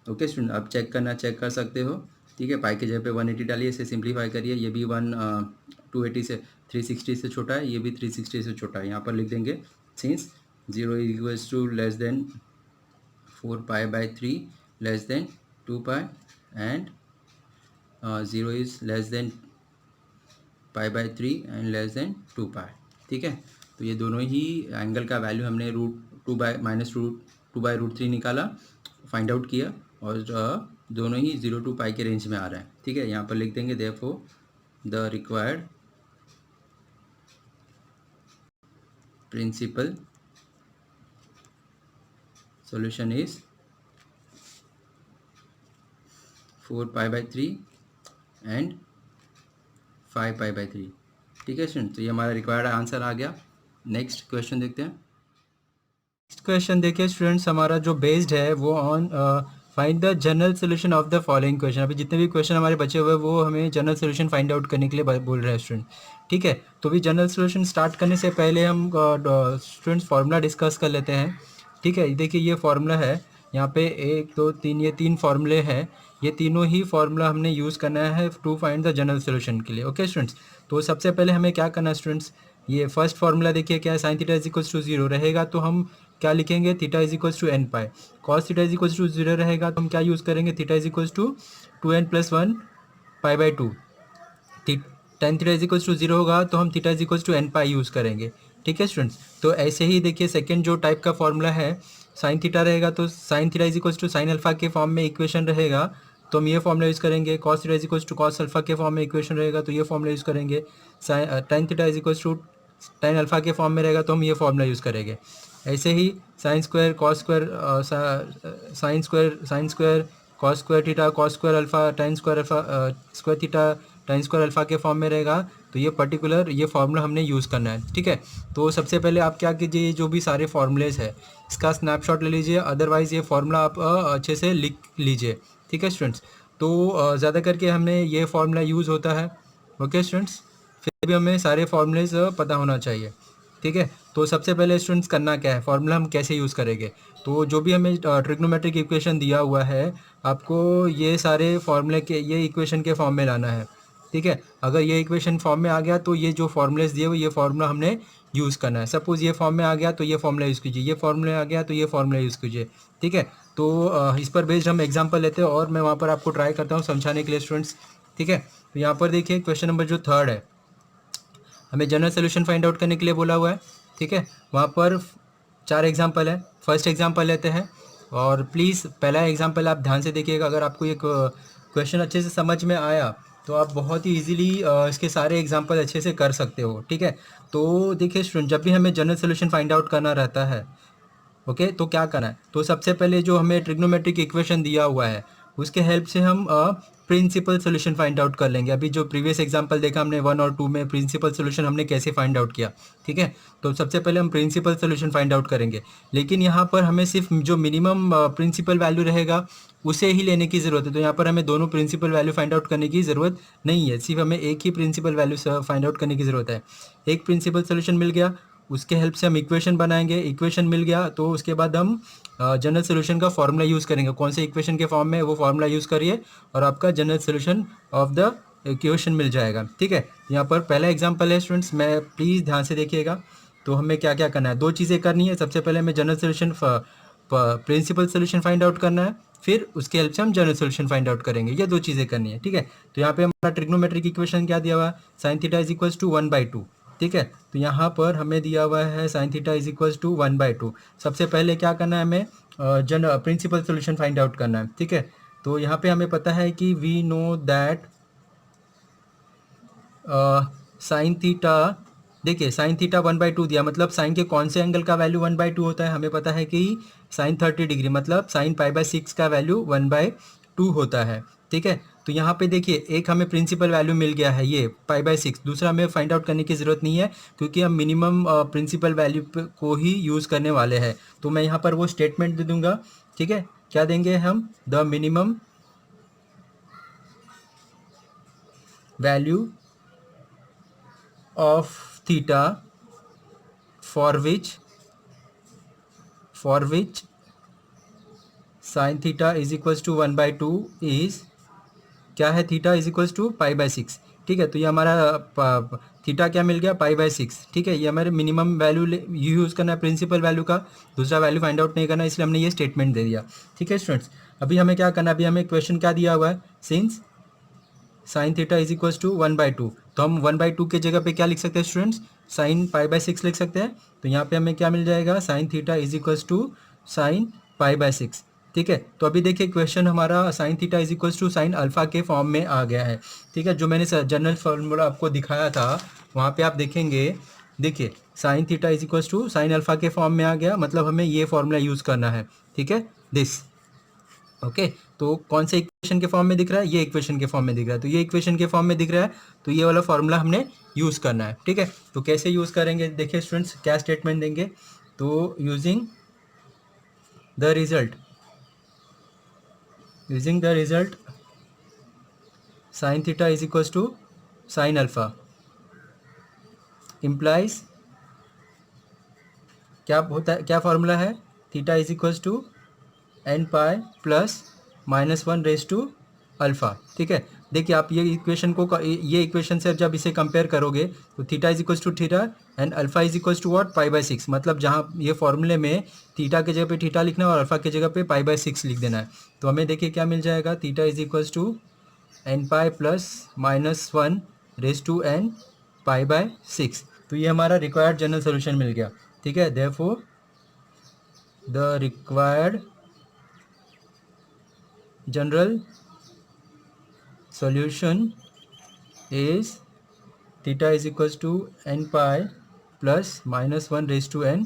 ओके स्टूडेंट, आप चेक कर सकते हो। ठीक है, पाई की जगह पे 180 डालिए, इसे सिंप्लीफाई करिए। ये भी 280 से 360 से छोटा है, ये भी 360 से छोटा है। यहाँ पर लिख देंगे since 0 equals to less than 4π/3 less than 2 pi and 0 is less than π/3 and less than 2 pi. ठीक है, तो ये दोनों ही एंगल का वैल्यू हमने -2/√3 निकाला, फाइंड आउट किया, और दोनों ही 0 to पाई के रेंज में आ रहे हैं। ठीक है, यहाँ पर लिख देंगे therefore the required principal solution is 4π/3 and 5π/3। ठीक है स्टूडेंट, तो ये हमारा रिक्वायर्ड आंसर आ गया। नेक्स्ट क्वेश्चन देखते हैं। नेक्स्ट क्वेश्चन देखिए स्टूडेंट्स, हमारा जो बेस्ड है वो on find the general solution of the following question. अभी जितने भी क्वेश्चन हमारे बचे हुए हैं वो हमें जनरल सोल्यूशन फाइंड आउट करने के लिए बोल रहे हैं स्टूडेंट। ठीक है, तो भी जनरल सोल्यूशन स्टार्ट करने से पहले हम स्टूडेंट्स फार्मूला डिस्कस कर लेते हैं। ठीक है, देखिए ये फार्मूला है, यहाँ पे 1 2 3, ये 3 फार्मूले हैं। ये तीनों ही फार्मूला हमने यूज़ करना है to find the general solution के लिए। ओके स्टूडेंट्स, तो सबसे पहले हमें क्या करना है स्टूडेंट्स, ये फर्स्ट फार्मूला देखिए क्या है, sine theta is equals to 0 रहेगा तो हम क्या लिखेंगे, theta is equals to n pi. Cos theta is equals to 0 रहेगा तो हम क्या यूज़ करेंगे, theta is equals to 2n+1 π/2। Tan theta is equals to 0 होगा तो हम theta is equals to n pi use करेंगे। ठीक है स्टूडेंट्स, तो ऐसे ही देखिए सेकेंड जो टाइप का फॉर्मूला है, साइन थीटा रहेगा तो sine theta is equals to sine alpha के फॉर्म में इक्वेशन रहेगा तो हम ये फॉर्मूला यूज़ करेंगे। Cos theta is equals to cos alpha के फॉर्म में इक्वेशन रहेगा तो ये फॉर्मूला यूज़ करेंगे। Tan theta is equals to tan alpha के फॉर्म में रहेगा तो हम ये फॉर्मूला यूज़ करेंगे। ऐसे ही sine square cos square sine square cos square theta cos square alpha ten square alpha square theta tan square alpha के फॉर्म में रहेगा तो ये पर्टिकुलर ये फार्मूला हमने यूज़ करना है। ठीक है, तो सबसे पहले आप क्या कीजिए, जो भी सारे फार्मूलेज है इसका स्नैपशॉट ले लीजिए, अदरवाइज़ ये फार्मूला आप अच्छे से लिख लीजिए। ठीक है स्टूडेंट्स, तो ज़्यादा करके हमने ये फार्मूला यूज़ होता है। ओके स्टूडेंट्स, फिर भी हमें सारे फार्मूलेज पता होना चाहिए। ठीक है, तो सबसे पहले स्टूडेंट्स करना क्या है, फार्मूला हम कैसे यूज़ करेंगे, तो जो भी हमें ट्रिग्नोमेट्रिक इक्वेशन दिया हुआ है आपको ये सारे फार्मूले के ये इक्वेशन के फॉर्म में लाना है। ठीक है, अगर ये इक्वेशन फॉर्म में आ गया तो ये जो फार्मूलेस दिए हुए ये फार्मूला हमने यूज़ करना है। सपोज़ ये फॉर्म में आ गया तो ये फार्मूला यूज़ कीजिए, ये फार्मूला आ गया तो ये फार्मूला यूज़ कीजिए। ठीक है, तो इस पर बेस्ड हम एग्जांपल लेते हैं और मैं वहाँ पर आपको ट्राई करता हूँ समझाने के लिए स्टूडेंट्स। ठीक है, तो यहाँ पर देखिए क्वेश्चन नंबर जो थर्ड है, हमें जनरल सोल्यूशन फाइंड आउट करने के लिए बोला हुआ है। ठीक है, वहाँ पर 4 एग्जाम्पल है। फर्स्ट एग्जाम्पल लेते हैं और प्लीज़ पहला एग्जाम्पल आप ध्यान से देखिएगा। अगर आपको ये क्वेश्चन अच्छे से समझ में आया तो आप बहुत ही इजीली इसके सारे एग्जाम्पल अच्छे से कर सकते हो। ठीक है, तो देखिए स्टूडेंट, जब भी हमें जनरल सोल्यूशन फाइंड आउट करना रहता है, ओके, तो क्या करना है, तो सबसे पहले जो हमें ट्रिग्नोमेट्रिक इक्वेशन दिया हुआ है उसके हेल्प से हम प्रिंसिपल सोल्यूशन फाइंड आउट कर लेंगे। अभी जो प्रीवियस एग्जांपल देखा हमने 1 और 2 में प्रिंसिपल सोल्यूशन हमने कैसे फाइंड आउट किया। ठीक है, तो सबसे पहले हम प्रिंसिपल सोल्यूशन फाइंड आउट करेंगे, लेकिन यहाँ पर हमें सिर्फ जो मिनिमम प्रिंसिपल वैल्यू रहेगा उसे ही लेने की ज़रूरत है। तो यहाँ पर हमें दोनों प्रिंसिपल वैल्यू फाइंड आउट करने की ज़रूरत नहीं है, सिर्फ हमें एक ही प्रिंसिपल वैल्यू फाइंड आउट करने की ज़रूरत है। एक प्रिंसिपल सोल्यूशन मिल गया, उसके हेल्प से हम इक्वेशन बनाएंगे। इक्वेशन मिल गया तो उसके बाद हम जनरल सोल्यूशन का फार्मूला यूज़ करेंगे। कौन से इक्वेशन के फॉर्म में, वो फार्मूला यूज़ करिए और आपका general solution of the equation मिल जाएगा। ठीक है, यहाँ पर पहला एग्जांपल है स्टूडेंट्स, मैं प्लीज़ ध्यान से देखिएगा। तो हमें क्या क्या करना है, दो चीज़ें करनी है। सबसे पहले हमें general solution principal solution find out करना है, फिर उसके हेल्प से हम जनरल सोल्यूशन फाइंड आउट करेंगे। ये दो चीज़ें करनी है। ठीक है, तो यहाँ पे हमारा ट्रिग्नोमेट्रिक इक्वेशन क्या दिया हुआ है, sine theta is equals to 1/2। ठीक है, तो यहाँ पर हमें दिया हुआ है sine theta is equals to 1/2। सबसे पहले क्या करना है, हमें प्रिंसिपल सोल्यूशन फाइंड आउट करना है। ठीक है, तो यहाँ पे हमें पता है कि we know that sine theta, देखिए साइन थीटा 1/2 दिया, मतलब साइन के कौन से एंगल का वैल्यू 1/2 होता है। हमें पता है कि साइन 30 डिग्री, मतलब साइन π/6 का वैल्यू 1/2 होता है। ठीक है, तो यहाँ पे देखिए एक हमें प्रिंसिपल वैल्यू मिल गया है ये π/6, दूसरा हमें फाइंड आउट करने की ज़रूरत नहीं है क्योंकि हम मिनिमम प्रिंसिपल वैल्यू को ही यूज़ करने वाले हैं। तो मैं यहाँ पर वो स्टेटमेंट दे दूंगा। ठीक है, क्या देंगे हम, the minimum value of theta for which sine theta is equals to 1/2 is, क्या है, थीटा इज इक्वल्स टू π/6। ठीक है, तो ये हमारा थीटा क्या मिल गया, π/6। ठीक है, ये हमारे मिनिमम वैल्यू यूज़ करना है प्रिंसिपल वैल्यू का, दूसरा वैल्यू फाइंड आउट नहीं करना, इसलिए हमने ये स्टेटमेंट दे दिया। ठीक है स्टूडेंट्स, अभी हमें क्या करना है, अभी हमें क्वेश्चन क्या दिया हुआ है, since sine theta is equals to 1/2, तो हम 1/2 के जगह पे क्या लिख सकते हैं स्टूडेंट्स, साइन π/6 लिख सकते हैं। तो यहाँ पे हमें क्या मिल जाएगा, sine theta is equals to sine π/6। ठीक है, तो अभी देखिए क्वेश्चन हमारा sine theta is equals to sine alpha के फॉर्म में आ गया है। ठीक है, जो मैंने जनरल फार्मूला आपको दिखाया था वहाँ पे आप देखेंगे, देखिए sine theta is equals to sine alpha के फॉर्म में आ गया, मतलब हमें ये फॉर्मूला यूज़ करना है। ठीक है, दिस, ओके। तो कौन से इक्वेशन के फॉर्म में दिख रहा है, ये इक्वेशन के फॉर्म में दिख रहा है, तो ये इक्वेशन के फॉर्म में दिख रहा है, तो ये वाला फॉर्मूला हमने यूज़ करना है। ठीक है, तो कैसे यूज़ करेंगे, देखिए स्टूडेंट्स क्या स्टेटमेंट देंगे, तो using the result sine theta is equals to sine alpha implies, क्या होता है, क्या फॉर्मूला है, theta is equals to n pi plus -1 raise to alpha. ठीक है, देखिए आप ये इक्वेशन को, ये इक्वेशन से जब इसे कंपेयर करोगे तो theta is equals to theta and alpha is equals to what, π/6, मतलब जहाँ ये फॉर्मूले में थीटा के जगह पे थीटा लिखना है और अल्फ़ा के जगह पे π/6 लिख देना है। तो हमें देखिए क्या मिल जाएगा, theta is equals to n pi plus -1 raise to n π/6। तो ये हमारा रिक्वायर्ड जनरल सोल्यूशन मिल गया। ठीक है, therefore the required general solution is theta is equals to n pi plus -1 raise to n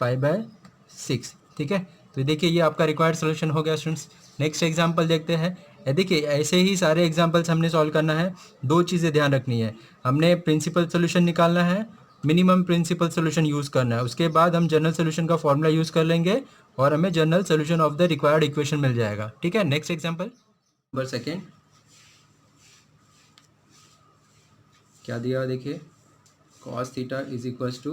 π/6। ठीक है, तो देखिए ये आपका रिक्वायर्ड सोल्यूशन हो गया स्टूडेंट्स। नेक्स्ट एग्जांपल देखते हैं। देखिए ऐसे ही सारे एग्जांपल्स हमने सॉल्व करना है। दो चीज़ें ध्यान रखनी है, हमने प्रिंसिपल सोल्यूशन निकालना है, मिनिमम प्रिंसिपल सोल्यूशन यूज़ करना है, उसके बाद हम जनरल सोल्यूशन का फॉर्मूला यूज़ कर लेंगे और हमें general solution of the required equation मिल जाएगा। ठीक है, नेक्स्ट एग्जाम्पल नंबर सेकेंड क्या दिया हुआ, देखिए cos theta is equals to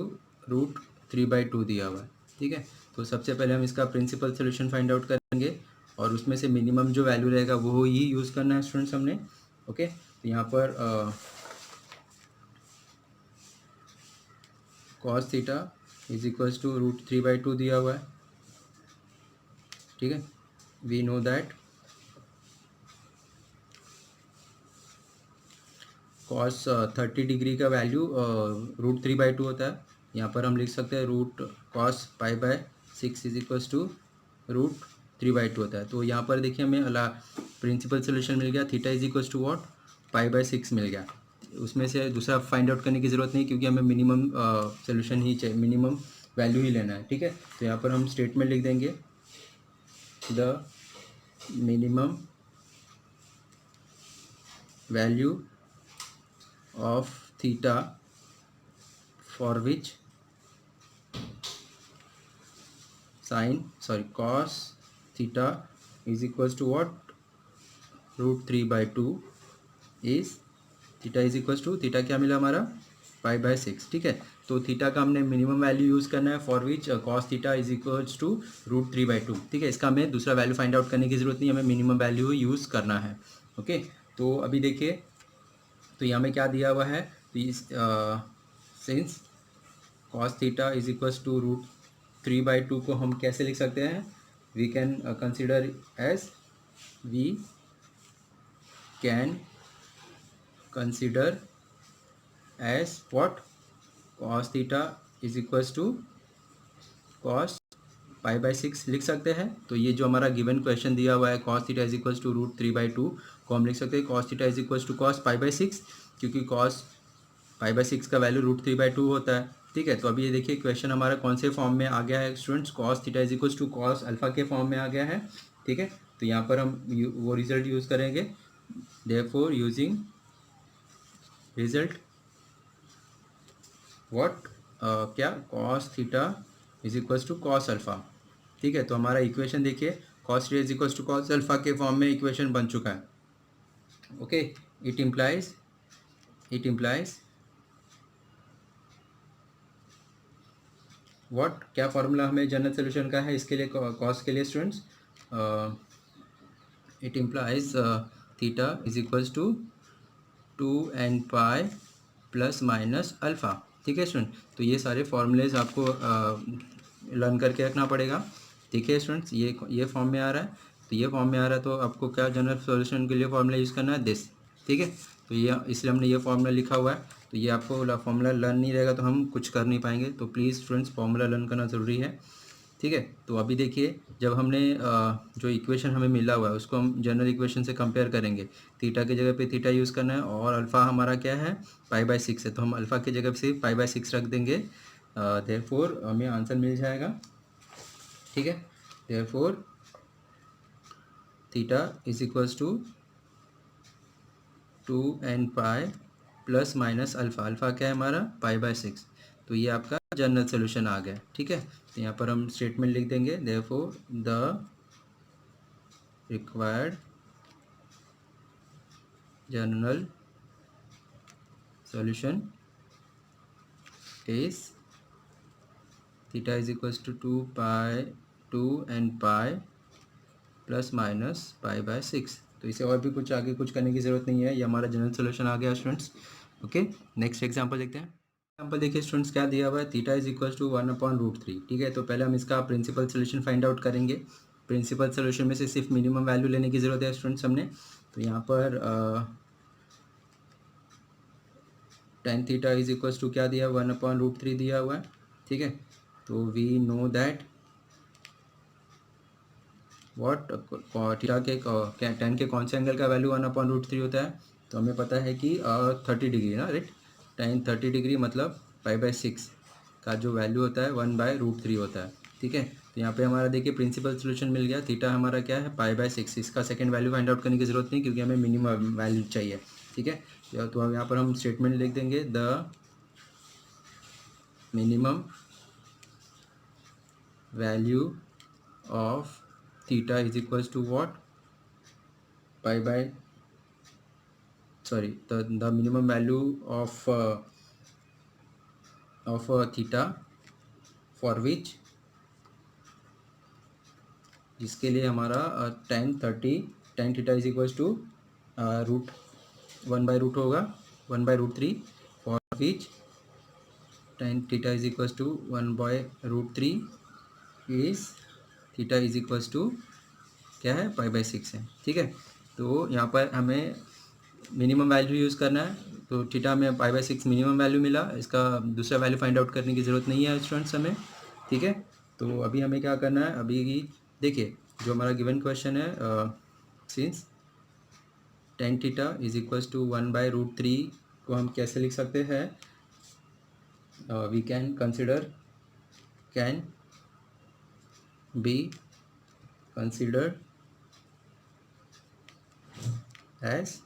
√3/2 दिया हुआ है। ठीक है, तो सबसे पहले हम इसका प्रिंसिपल सोल्यूशन फाइंड आउट करेंगे और उसमें से मिनिमम जो वैल्यू रहेगा वो ही यूज़ करना है स्टूडेंट्स हमने। ओके, तो यहाँ पर cos theta is equals to √3/2 दिया हुआ है। ठीक है, we know that cos 30 degree का वैल्यू √3/2 होता है। यहाँ पर हम लिख सकते हैं cos π/6 इज इक्वल्स टू √3/2 होता है। तो यहाँ पर देखिए हमें प्रिंसिपल सोल्यूशन मिल गया, theta is equals to what, π/6 मिल गया। उसमें से दूसरा फाइंड आउट करने की ज़रूरत नहीं, क्योंकि हमें मिनिमम सोल्यूशन ही चाहिए, मिनिमम वैल्यू ही लेना है। ठीक है, तो यहाँ पर हम स्टेटमेंट लिख देंगे, the minimum value of theta for which cos theta is equals to what, √3/2 is theta is equals to, theta क्या मिला हमारा, π/6। ठीक है, तो थीटा का हमने मिनिमम वैल्यू यूज़ करना है, for which cos theta is equals to √3/2। ठीक है, इसका हमें दूसरा वैल्यू फाइंड आउट करने की ज़रूरत नहीं, हमें मिनिमम वैल्यू यूज़ करना है। ओके, तो अभी देखिए, तो यहाँ में क्या दिया हुआ है, तो इस since cos theta is equals to √3/2 को हम कैसे लिख सकते हैं, we can consider as, we can consider as what, cos theta is equals to cos π/6 लिख सकते हैं। तो ये जो हमारा गिवन क्वेश्चन दिया हुआ है, cos theta is equals to √3/2 को हम लिख सकते हैं cos theta is equals to cos π/6, क्योंकि cos π/6 का वैल्यू √3/2 होता है। ठीक है, तो अभी ये देखिए क्वेश्चन हमारा कौन से फॉर्म में आ गया है students, cos theta is equals to cos alpha के फॉर्म में आ गया है। ठीक है, तो यहाँ पर हम वो रिजल्ट यूज़ करेंगे, देयरफॉर यूजिंग रिजल्ट व्हाट, क्या, cos theta is equals to cos alpha. ठीक है, तो हमारा इक्वेशन देखिए, cos theta is equals to cos alpha के फॉर्म में इक्वेशन बन चुका है। Okay, it implies it implies what, क्या फॉर्मूला हमें जनरल सोल्यूशन का है इसके लिए, कॉस के लिए students? It implies theta is equals to 2n pi plus minus alpha. ठीक है स्टूडेंट, तो ये सारे फॉर्मूलेज आपको लर्न करके रखना पड़ेगा। ठीक है स्टूडेंट्स, ये फॉर्म में आ रहा है, तो ये फॉर्म में आ रहा है, तो आपको क्या जनरल सॉल्यूशन के लिए फॉर्मूला यूज़ करना है, दिस। ठीक है, तो ये इसलिए हमने ये फॉर्मूला लिखा हुआ है। तो ये आपको फॉर्मूला लर्न नहीं रहेगा तो हम कुछ कर नहीं पाएंगे, तो प्लीज़ स्टूडेंट्स फॉर्मूला लर्न करना ज़रूरी है। ठीक है, तो अभी देखिए, जब हमने जो इक्वेशन हमें मिला हुआ है उसको हम जनरल इक्वेशन से कंपेयर करेंगे। थीटा की जगह पे थीटा यूज़ करना है, और अल्फ़ा हमारा क्या है, पाई/6 है, तो हम अल्फ़ा की जगह से पाई/6 रख देंगे। देयरफॉर हमें आंसर मिल जाएगा। ठीक है, therefore theta is equals to 2n pi plus minus alpha. Alpha क्या है हमारा, पाई/6। तो ये आपका जनरल सोल्यूशन आ गया। ठीक है, तो यहाँ पर हम स्टेटमेंट लिख देंगे, therefore the required general solution is theta is equals to 2n pi plus minus पाई/6। तो इसे और भी कुछ आगे कुछ करने की ज़रूरत नहीं है, ये हमारा जनरल सॉल्यूशन आ गया स्टूडेंट्स। ओके, नेक्स्ट एग्जांपल देखते हैं। एग्जांपल देखिए स्टूडेंट्स, क्या दिया हुआ है, थीटा इज इक्वल्स टू 1/√3। ठीक है, तो पहले हम इसका प्रिंसिपल सोल्यूशन फाइंड आउट करेंगे। प्रिंसिपल सोल्यूशन में से सिर्फ मिनिमम वैल्यू लेने की ज़रूरत है स्टूडेंट्स हमने। तो यहाँ पर tan theta is equals to क्या दिया, 1/√3 दिया हुआ है। ठीक है, तो we know that what theta के tan के कौन से एंगल का वैल्यू 1/√3 होता है, तो हमें पता है कि 30 डिग्री ना, राइट। tan 30 डिग्री मतलब पाई/6 का जो वैल्यू होता है 1/√3 होता है। ठीक है, तो यहाँ पे हमारा देखिए प्रिंसिपल सोल्यूशन मिल गया। थीटा हमारा क्या है, पाई/6। इसका सेकंड वैल्यू फाइंड आउट करने की ज़रूरत नहीं, क्योंकि हमें मिनिमम वैल्यू चाहिए। ठीक है, तो अब यहाँ पर हम स्टेटमेंट लिख देंगे, the minimum value of theta is equals to what, the minimum value of theta for which, जिसके लिए हमारा tan theta is equals to root 1/√, होगा 1/√3, for which tan theta is equals to 1/√3 is theta is equals to क्या है, पाई/6 है। ठीक है, तो यहाँ पर हमें मिनिमम वैल्यू यूज़ करना है, तो थीटा में पाई/6 मिनिमम वैल्यू मिला, इसका दूसरा वैल्यू फाइंड आउट करने की ज़रूरत नहीं है स्टूडेंट्स हमें। ठीक है, तो अभी हमें क्या करना है, अभी देखिए जो हमारा गिवन क्वेश्चन है, since tan theta is equals to 1/√3 को हम कैसे लिख सकते हैं, we can consider, can be considered as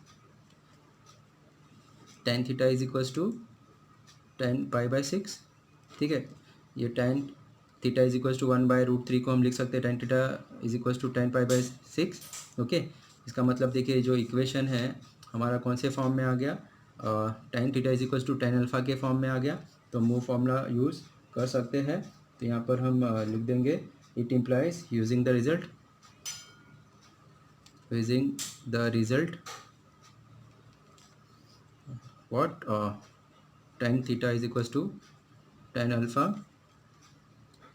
tan theta is equals to tan पाई/6। ठीक है, ये tan theta is equals to 1/√3 को हम लिख सकते हैं tan theta is equals to tan पाई/6। ओके, इसका मतलब देखिए जो इक्वेशन है हमारा कौन से फॉर्म में आ गया, tan theta is equals to tan alpha के फॉर्म में आ गया, तो हम वो फॉर्मूला यूज़ कर सकते हैं। तो यहाँ पर हम लिख देंगे, it implies using the result what, tan theta is equals to tan alpha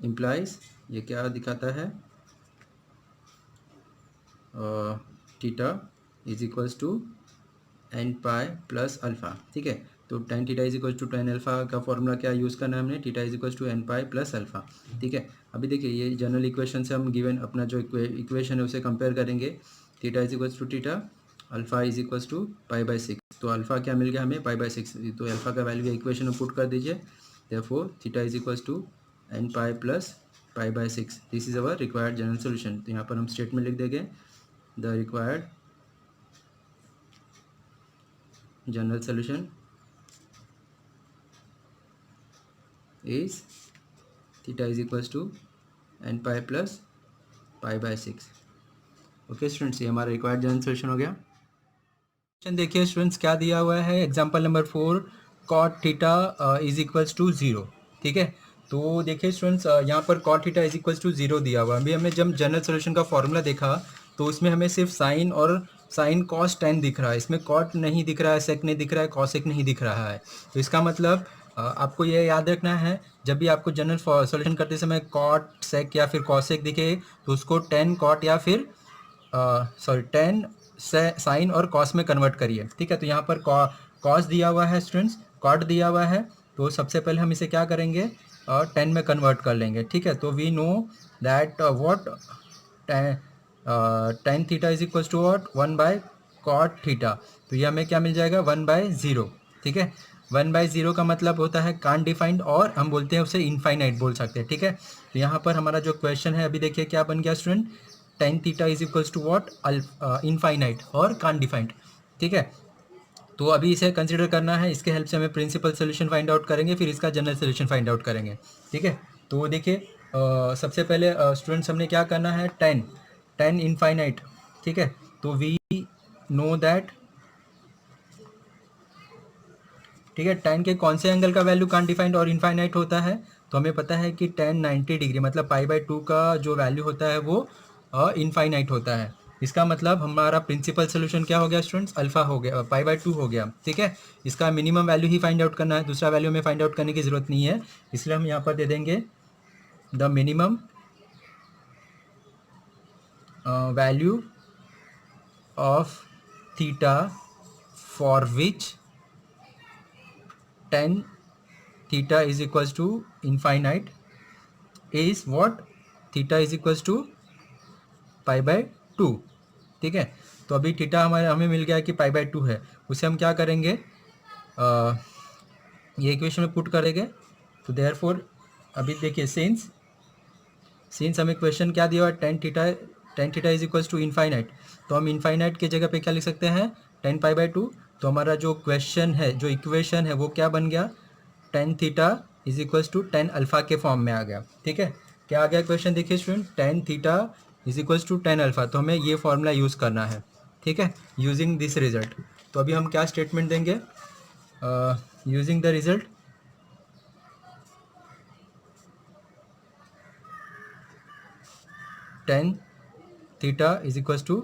implies, ये क्या दिखाता है, theta is equals to n pi plus alpha. ठीक है, तो tan theta is equals to tan alpha का फॉर्मूला क्या यूज़ करना है हमने, theta is equals to n pi plus alpha. ठीक है, अभी देखिए ये जनरल इक्वेशन से हम गिवन अपना जो इक्वेशन है उसे कंपेयर करेंगे। Theta is equals to theta, alpha is equals to पाई/6, तो अल्फ़ा क्या मिल गया हमें, पाई/6, तो अल्फ़ा का वैल्यू इक्वेशन में पुट कर दीजिए। Therefore theta is equals to n pi plus पाई/6, this is our required general solution. तो यहाँ पर हम स्टेटमेंट लिख देंगे, the required general solution is theta is equals to n pi plus पाई/6। ओके स्टूडेंट्स, ये हमारा रिक्वायर्ड जनरल सोल्यूशन हो गया। क्वेश्चन देखिए स्टूडेंट्स क्या दिया हुआ है, example number 4 cot theta is equals to 0। ठीक है, तो देखिए स्टूडेंट्स यहाँ पर cot theta is equals to 0 दिया हुआ है। अभी हमें जब जनरल सोल्यूशन का फॉर्मूला देखा तो उसमें हमें सिर्फ साइन और साइन कॉस 10 दिख रहा है, इसमें कॉट नहीं दिख रहा है, सेक नहीं दिख रहा है, कॉसेक नहीं दिख रहा है। तो इसका मतलब आपको ये याद रखना है, जब भी आपको जनरल सोल्यूशन करते समय कॉट सेक या फिर कॉसेक दिखे तो उसको 10 कॉट या फिर 10 साइन और कॉस में कन्वर्ट करिए। ठीक है, तो यहाँ पर कॉस दिया हुआ है स्टूडेंट्स, कॉट दिया हुआ है, तो सबसे पहले हम इसे क्या करेंगे 10 में कन्वर्ट कर लेंगे। ठीक है, तो we know that what tan theta is equal to what 1/कॉट थीटा। तो ये हमें क्या मिल जाएगा 1/0। ठीक है, 1/0 का मतलब होता है कांट डिफाइंड, और हम बोलते हैं उसे इनफाइनाइट बोल सकते हैं। ठीक है, तो यहाँ पर हमारा जो क्वेश्चन है अभी देखिए क्या बन गया student, tan theta is equals to what infinite और कांट डिफाइंड। ठीक है, तो अभी इसे कंसिडर करना है, इसके हेल्प से हमें प्रिंसिपल सोल्यूशन फाइंड आउट करेंगे, फिर इसका जनरल सोल्यूशन फाइंड आउट करेंगे। ठीक है, तो देखिए सबसे पहले स्टूडेंट्स हमने क्या करना है, टेन इनफाइनाइट। ठीक है, तो वी नो दैट, ठीक है, टेन के कौन से एंगल का वैल्यू कांट डिफाइंड और इनफाइनाइट होता है, तो हमें पता है कि टेन 90 डिग्री मतलब पाई/2 का जो वैल्यू होता है वो इनफाइनाइट होता है। इसका मतलब हमारा प्रिंसिपल सोल्यूशन क्या हो गया स्टूडेंट्स, अल्फा हो गया, पाई/2 हो गया। ठीक है, इसका मिनिमम वैल्यू ही फाइंड आउट करना है, दूसरा वैल्यू में फाइंड आउट करने की ज़रूरत नहीं है, इसलिए हम यहाँ पर दे देंगे the minimum value of theta for which tan theta is equals to infinite is what, theta is equals to पाई/2। ठीक है, तो अभी थीटा हमें मिल गया कि पाई/2 है, उसे हम क्या करेंगे ये इक्वेशन में पुट करेंगे। तो देयरफॉर अभी देखिए सिंस हमें क्वेश्चन क्या दिया हुआ है, tan theta is equals to infinite, तो हम इनफाइनाइट की जगह पे क्या लिख सकते हैं 10 पाई/2। तो हमारा जो क्वेश्चन है, जो इक्वेशन है वो क्या बन गया, tan theta is equals to 10 alpha के फॉर्म में आ गया। ठीक है, क्या आ गया क्वेश्चन देखिए student, tan theta is equals to 10 alpha, तो हमें ये फॉर्मूला यूज़ करना है। ठीक है, यूजिंग दिस रिजल्ट, तो अभी हम क्या स्टेटमेंट देंगे, using the result tan theta is equals to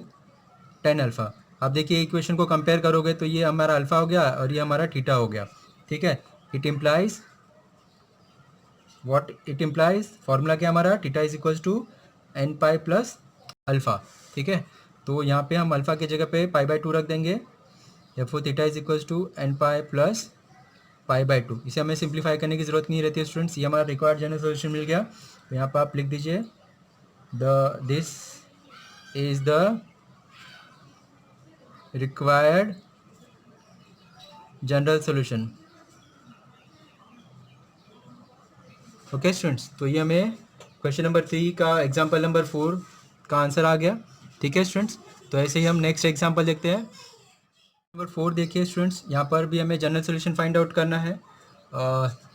10 alpha. अब देखिए इक्वेशन को कंपेयर करोगे तो ये हमारा अल्फ़ा हो गया और ये हमारा थीटा हो गया। ठीक है, it implies what, it implies formula क्या हमारा, theta is equals to n pi plus alpha. ठीक है, तो यहाँ पे हम अल्फ़ा की जगह पे पाई/2 रख देंगे, या फिर theta is equals to n pi plus पाई/2। इसे हमें सिंप्लीफाई करने की ज़रूरत नहीं रहती है स्टूडेंट्स, ये हमारा रिक्वायर्ड जनरल सोल्यूशन मिल गया। तो यहाँ पर आप लिख दीजिए this is the required general solution. Okay students, तो ये हमें क्वेश्चन नंबर 3 का एग्जाम्पल नंबर 4 का आंसर आ गया। ठीक है स्टूडेंट्स, तो ऐसे ही हम नेक्स्ट एग्जाम्पल देखते हैं। नंबर 4 देखिए स्टूडेंट्स, यहाँ पर भी हमें जनरल सोल्यूशन फाइंड आउट करना है।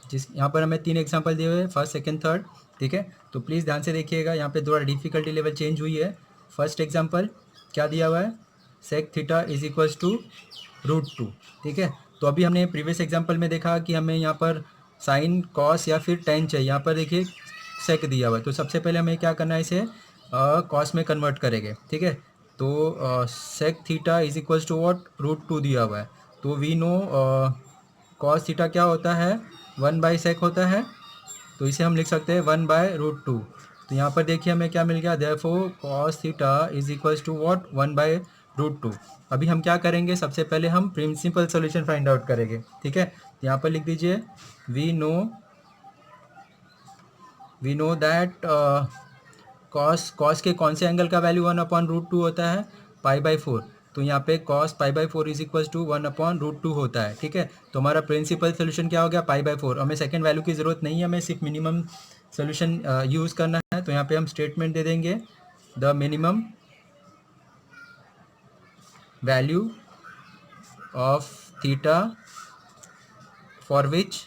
जिस यहाँ पर हमें 3 एग्जाम्पल दिए हुए हैं, फर्स्ट सेकंड थर्ड। ठीक है, तो प्लीज़ ध्यान से देखिएगा, यहाँ पे थोड़ा डिफिकल्टी लेवल चेंज हुई है। फर्स्ट एग्जाम्पल क्या दिया हुआ है, sec theta is equals to √2। ठीक है, तो अभी हमने प्रीवियस एग्जाम्पल में देखा कि हमें यहाँ पर साइन कॉस या फिर टेन चाहिए, यहाँ पर देखिए सेक दिया हुआ है, तो सबसे पहले हमें क्या करना है, इसे कॉस में कन्वर्ट करेंगे। ठीक है, तो sec theta is equals to what, √2 दिया हुआ है, तो वी नो कॉस थीटा क्या होता है 1/सेक होता है, तो इसे हम लिख सकते हैं 1/√2। तो यहाँ पर देखिए हमें क्या मिल गया, therefore cos theta is equals to what 1/√2। अभी हम क्या करेंगे, सबसे पहले हम प्रिंसिपल सोल्यूशन फाइंड आउट करेंगे। ठीक है, यहाँ पर लिख दीजिए वी नो दैट कॉस के कौन से एंगल का वैल्यू 1/√2 होता है, पाई/4। तो यहाँ पे कॉस पाई/4 इज इक्वल्स टू 1/√2 होता है। ठीक है, तो हमारा प्रिंसिपल सोल्यूशन क्या हो गया, पाई/4। हमें सेकंड वैल्यू की ज़रूरत नहीं है, हमें सिर्फ मिनिमम सोल्यूशन यूज़ करना है। तो यहाँ पे हम स्टेटमेंट दे देंगे the minimum value of theta for which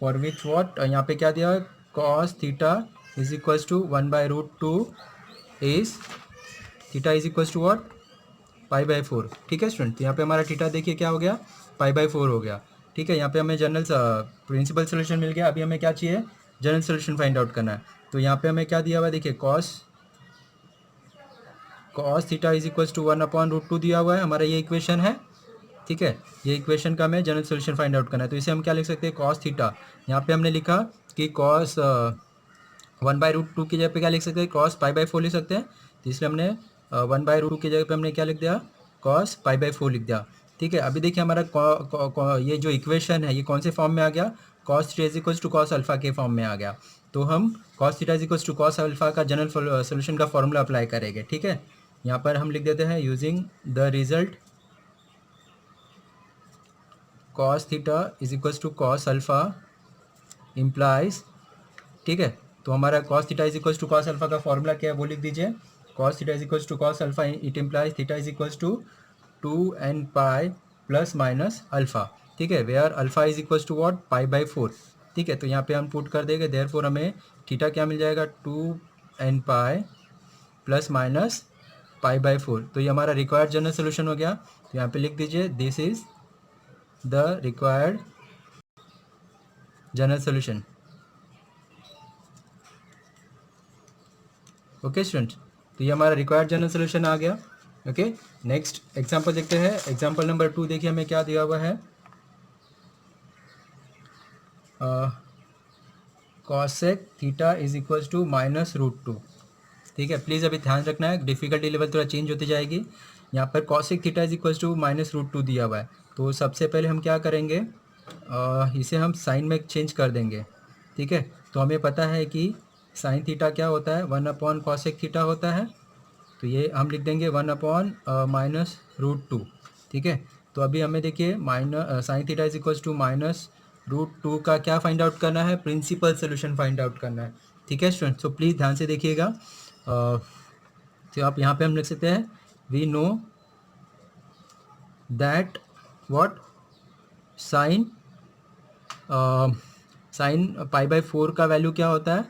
what, यहाँ पे क्या दिया है, cos theta is equals to 1/√2 is, theta is equals to what pi by 4। ठीक है स्टूडेंट, तो यहाँ पे हमारा थीटा देखिए क्या हो गया, पाई बाई 4 हो गया। ठीक है, यहाँ पे हमें जनरल प्रिंसिपल सोल्यूशन मिल गया। अभी हमें क्या चाहिए, जनरल सोल्यूशन फाइंड आउट करना है। तो यहाँ पे हमें क्या दिया हुआ है, देखिए cos theta is equal to 1/√2 दिया हुआ है, हमारा ये इक्वेशन है। ठीक है, ये इक्वेशन का हमें जनरल सोल्यूशन फाइंड आउट करना है। तो इसे हम क्या लिख सकते हैं, कॉस थीटा। यहाँ पे हमने लिखा कि कॉस 1/√2 की जगह पे क्या लिख सकते हैं, कॉस पाई बाई 4 लिख सकते हैं। तो इसलिए हमने 1/√2 की जगह पे हमने क्या लिख दिया, कॉस पाई बाई 4 लिख दिया। ठीक है, अभी देखिए हमारा ये जो इक्वेशन है ये कौन से फॉर्म में आ गया, cos theta is equal to cos alpha के फॉर्म में आ गया। तो हम कॉस theta is equal to cos alpha का जनरल सोल्यूशन का फॉर्मूला अप्लाई करेंगे। ठीक है, यहाँ पर हम लिख देते हैं using the result cos theta is equal to cos alpha implies. ठीक है, तो हमारा cos theta is equal to cos alpha का फॉर्मूला क्या है वो लिख दीजिए। cos theta is equal to cos alpha it implies theta is equal to 2n pi plus minus alpha. ठीक है, where alpha is equal to what, pi by 4। ठीक है, तो यहाँ पे हम पुट कर देंगे, देयरफॉर हमें थीटा क्या मिल जाएगा, 2n pi plus minus pi by 4। तो ये हमारा रिक्वायर्ड जनरल सोल्यूशन हो गया। तो यहाँ पे लिख दीजिए this is the required general solution. Okay student, तो ये हमारा रिक्वायर्ड जनरल सोल्यूशन आ गया। ओके, नेक्स्ट एग्जांपल देखते हैं। एग्जांपल नंबर 2 देखिए हमें क्या दिया हुआ है, cosec theta is equal to -√2। ठीक है, प्लीज़ अभी ध्यान रखना है, डिफिकल्टी लेवल थोड़ा चेंज होती जाएगी। यहाँ पर cosec theta is equal to -√2 दिया हुआ है। तो सबसे पहले हम क्या करेंगे, इसे हम साइन में चेंज कर देंगे। ठीक है, तो हमें पता है कि साइन थीटा क्या होता है, 1 कॉसेक थीटा होता है। तो ये हम लिख देंगे 1/-√2। ठीक है, तो अभी हमें देखिए sine theta is equal to -√2 का क्या फाइंड आउट करना है, प्रिंसिपल सोल्यूशन फाइंड आउट करना है। ठीक है स्टूडेंट, सो प्लीज़ ध्यान से देखिएगा। तो आप यहाँ पे हम लिख सकते हैं we know that what sine sine pi by 4 का वैल्यू क्या होता है,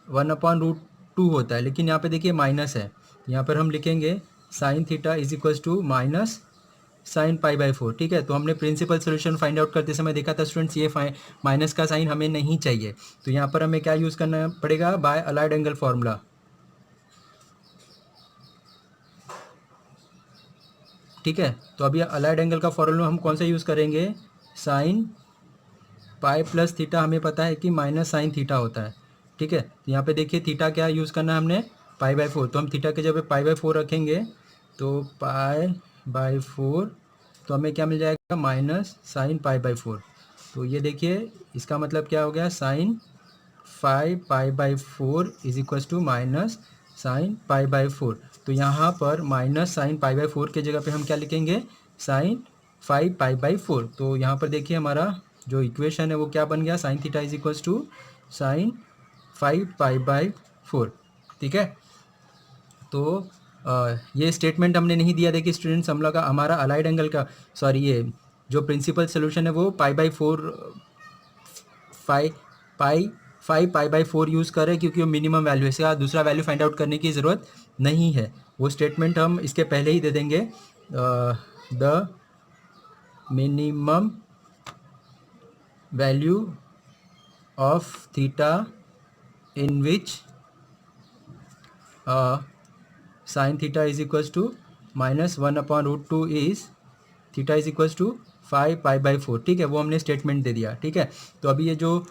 1/√2 होता है। लेकिन यहाँ पे देखिए माइनस है, यहाँ पर हम लिखेंगे sine theta is equal to minus sine pi by 4। ठीक है, तो हमने प्रिंसिपल सोल्यूशन फाइंड आउट करते समय देखा था स्टूडेंट्स, ये माइनस का साइन हमें नहीं चाहिए। तो यहाँ पर हमें क्या यूज़ करना पड़ेगा, बाय अलाइड एंगल फार्मूला। ठीक है, तो अभी अलाइड एंगल का फॉर्मूला हम कौन सा यूज़ करेंगे, साइन पाई प्लस थीटा हमें पता है कि माइनस साइन थीटा होता है। ठीक है, तो यहाँ पे देखिए थीटा क्या यूज़ करना है हमने, पाई बाई 4। तो हम थीटा के जगह पाई बाई 4 रखेंगे, तो पाई बाई 4 तो हमें क्या मिल जाएगा, माइनस साइन पाई बाई 4। तो ये देखिए इसका मतलब क्या हो गया, sine 5 pi by 4 is equal to minus sine pi by 4। तो यहाँ पर माइनस साइन पाई बाई 4 के जगह पे हम क्या लिखेंगे, साइन 5 पाई बाई 4। तो यहाँ पर देखिए हमारा जो इक्वेशन है वो क्या बन गया, sine theta is equal to sine 5 pi by 4। ठीक है, तो ये स्टेटमेंट हमने नहीं दिया, देखिए स्टूडेंट्स हम लोग का हमारा अलाइड एंगल का सॉरी ये जो प्रिंसिपल सोल्यूशन है वो पाई बाई 4 5 पाई बाई 4 यूज़ करें, क्योंकि वो मिनिमम वैल्यू है, इसका दूसरा वैल्यू फाइंड आउट करने की ज़रूरत नहीं है। वो स्टेटमेंट हम इसके पहले ही दे देंगे, the minimum value of theta in which sine theta is equal to -1/√2 is theta is equal to 5 pi by 4। ठीक है, वो हमने स्टेटमेंट दे दिया। ठीक है, तो अभी ये जो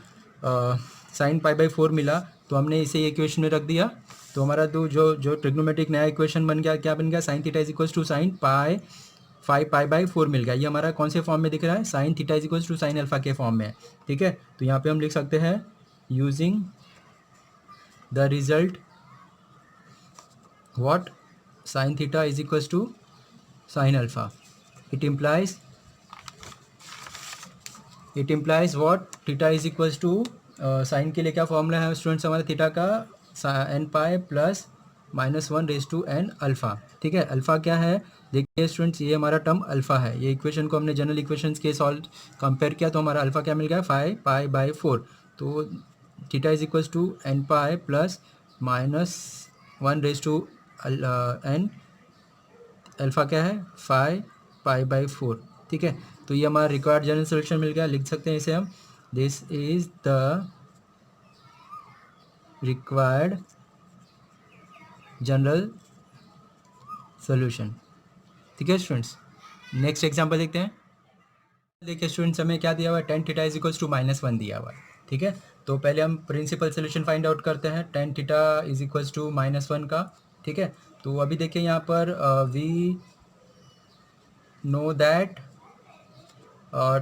साइन पाई बाई 4 मिला तो हमने इसे इक्वेशन में रख दिया। तो हमारा जो ट्रिग्नोमेट्रिक नया इक्वेशन बन गया, क्या बन गया, sine theta is equal to sine 5 pi by 4 मिल गया। ये हमारा कौन से फॉर्म में दिख रहा है, sine theta is equal to sine alpha के फॉर्म में। ठीक है, तो यहाँ पे हम लिख सकते हैं using the result what sin theta is equals to sin alpha, it implies what theta is equals to sine के लिए क्या फॉर्मूला है स्टूडेंट्स हमारा थीटा का, n pi plus -1/n alpha. ठीक है, अल्फ़ा क्या है, देखिए स्टूडेंट्स ये हमारा टर्म अल्फ़ा है। ये इक्वेशन को हमने जनरल इक्वेशंस के सॉल्व कंपेयर किया तो हमारा अल्फ़ा क्या मिल गया, 5 पाई बाई 4। तो theta is equals to n pi plus -1/n alpha क्या है 5π/4, ठीक है। तो ये हमारा रिक्वायर्ड जनरल सोल्यूशन मिल गया। लिख सकते हैं इसे हम, this is the required general solution, ठीक है स्टूडेंट्स। नेक्स्ट एग्जांपल देखते हैं। देखिए स्टूडेंट्स, हमें क्या दिया हुआ है, tan theta is equals to -1 दिया हुआ है, ठीक है। तो पहले हम प्रिंसिपल सोल्यूशन फाइंड आउट करते हैं tan theta is equals to -1 का, ठीक है। तो अभी देखिए यहाँ पर वी नो दैट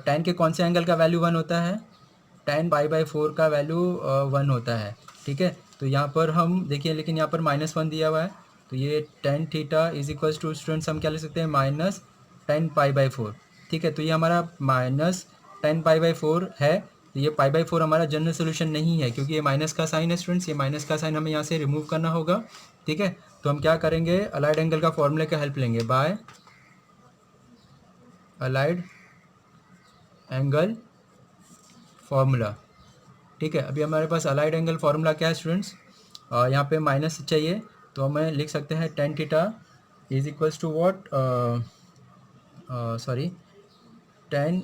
tan के कौन से एंगल का वैल्यू 1 होता है, tan π/4 का वैल्यू 1 होता है, ठीक है। तो यहाँ पर हम देखिए, लेकिन यहाँ पर -1 दिया हुआ है, तो ये tan theta is equals to students हम क्या लिख सकते हैं, -tan π/4, ठीक है। तो ये हमारा -tan π/4 है। तो ये π/4 हमारा जनरल सोल्यूशन नहीं है, क्योंकि ये माइनस का साइन है स्टूडेंट्स, ये माइनस का साइन हमें यहाँ से रिमूव करना होगा, ठीक है। तो हम क्या करेंगे, अलाइड एंगल का फॉर्मूले का हेल्प लेंगे, बाय अलाइड एंगल फॉर्मूला, ठीक है। अभी हमारे पास अलाइड एंगल फार्मूला क्या है स्टूडेंट्स, यहाँ पे माइनस चाहिए, तो हमें लिख सकते हैं tan theta is equals to what, sorry tan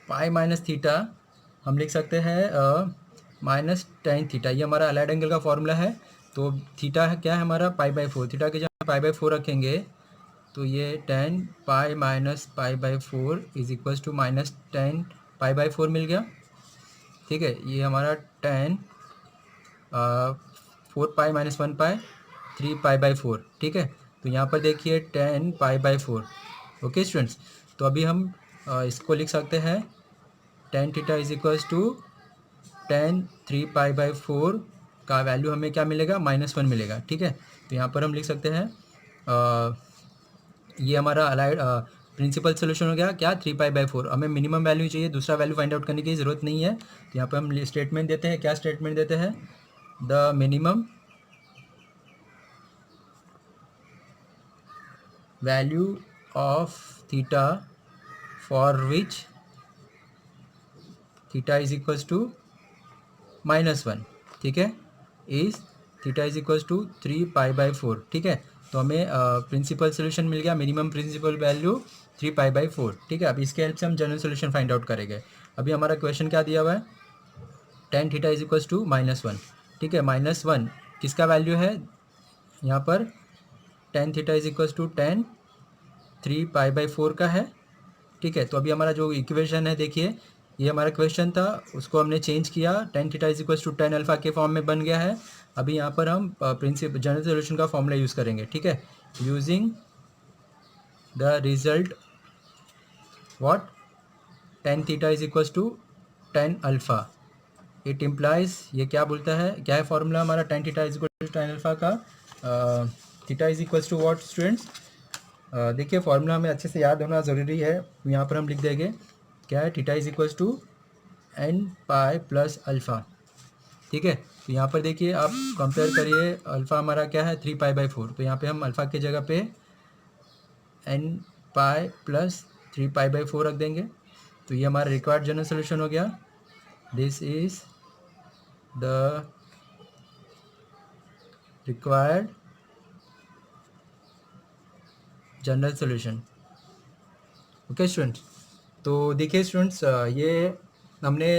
π-थीटा हम लिख सकते हैं -tan थीटा। ये हमारा अलाइड एंगल का फार्मूला है। तो थीटा है क्या है हमारा π/4, थीटा के जगह π/4 रखेंगे, तो ये tan π-π/4 is equals to -tan π/4 मिल गया, ठीक है। ये हमारा tan 4π - 1π 3π/4, ठीक है। तो यहाँ पर देखिए tan π/4, ओके स्टूडेंट्स। तो अभी हम इसको लिख सकते हैं tan theta is equals to tan 3π/4 का वैल्यू हमें क्या मिलेगा, -1 मिलेगा, ठीक है। तो यहाँ पर हम लिख सकते हैं ये हमारा अलाइड प्रिंसिपल सोल्यूशन हो गया क्या, 3π/4। हमें मिनिमम वैल्यू चाहिए, दूसरा वैल्यू फाइंड आउट करने की ज़रूरत नहीं है। तो यहाँ पर हम स्टेटमेंट देते हैं, क्या स्टेटमेंट देते हैं, the minimum value of theta for which theta is equals to -1, ठीक है, is theta is equals to 3π/4, ठीक है। तो हमें प्रिंसिपल सोल्यूशन मिल गया, मिनिमम प्रिंसिपल वैल्यू 3π/4, ठीक है। अब इसके हेल्प से हम जनरल सोल्यूशन फाइंड आउट करेंगे। अभी हमारा क्वेश्चन क्या दिया हुआ है, tan theta is equals to -1, ठीक है। -1 किसका वैल्यू है, यहाँ पर tan theta is equals to tan 3π/4 का है, ठीक है। तो अभी हमारा जो इक्वेशन है, देखिए ये हमारा क्वेश्चन था, उसको हमने चेंज किया, tan theta is equals to tan alpha के फॉर्म में बन गया है। अभी यहाँ पर हम प्रिंसिपल जनरल सोल्यूशन का फॉर्मूला यूज़ करेंगे, ठीक है। Using the result what, tan theta is equals to tan alpha, it implies, ये क्या बोलता है, क्या है फॉर्मूला हमारा tan theta is equal to tan alpha का, theta is equals to what students, देखिए फॉर्मूला हमें अच्छे से याद होना ज़रूरी है। यहाँ पर हम लिख देंगे क्या है, theta is equals to n π + alpha, ठीक है। तो यहाँ पर देखिए आप कंपेयर करिए, अल्फ़ा हमारा क्या है 3π/4, तो यहाँ पे हम अल्फ़ा की जगह पे n π + 3π/4 रख देंगे। तो ये हमारा रिक्वायर्ड जनरल सोल्यूशन हो गया, this is the required general solution, okay students. तो देखिए स्टूडेंट्स, ये हमने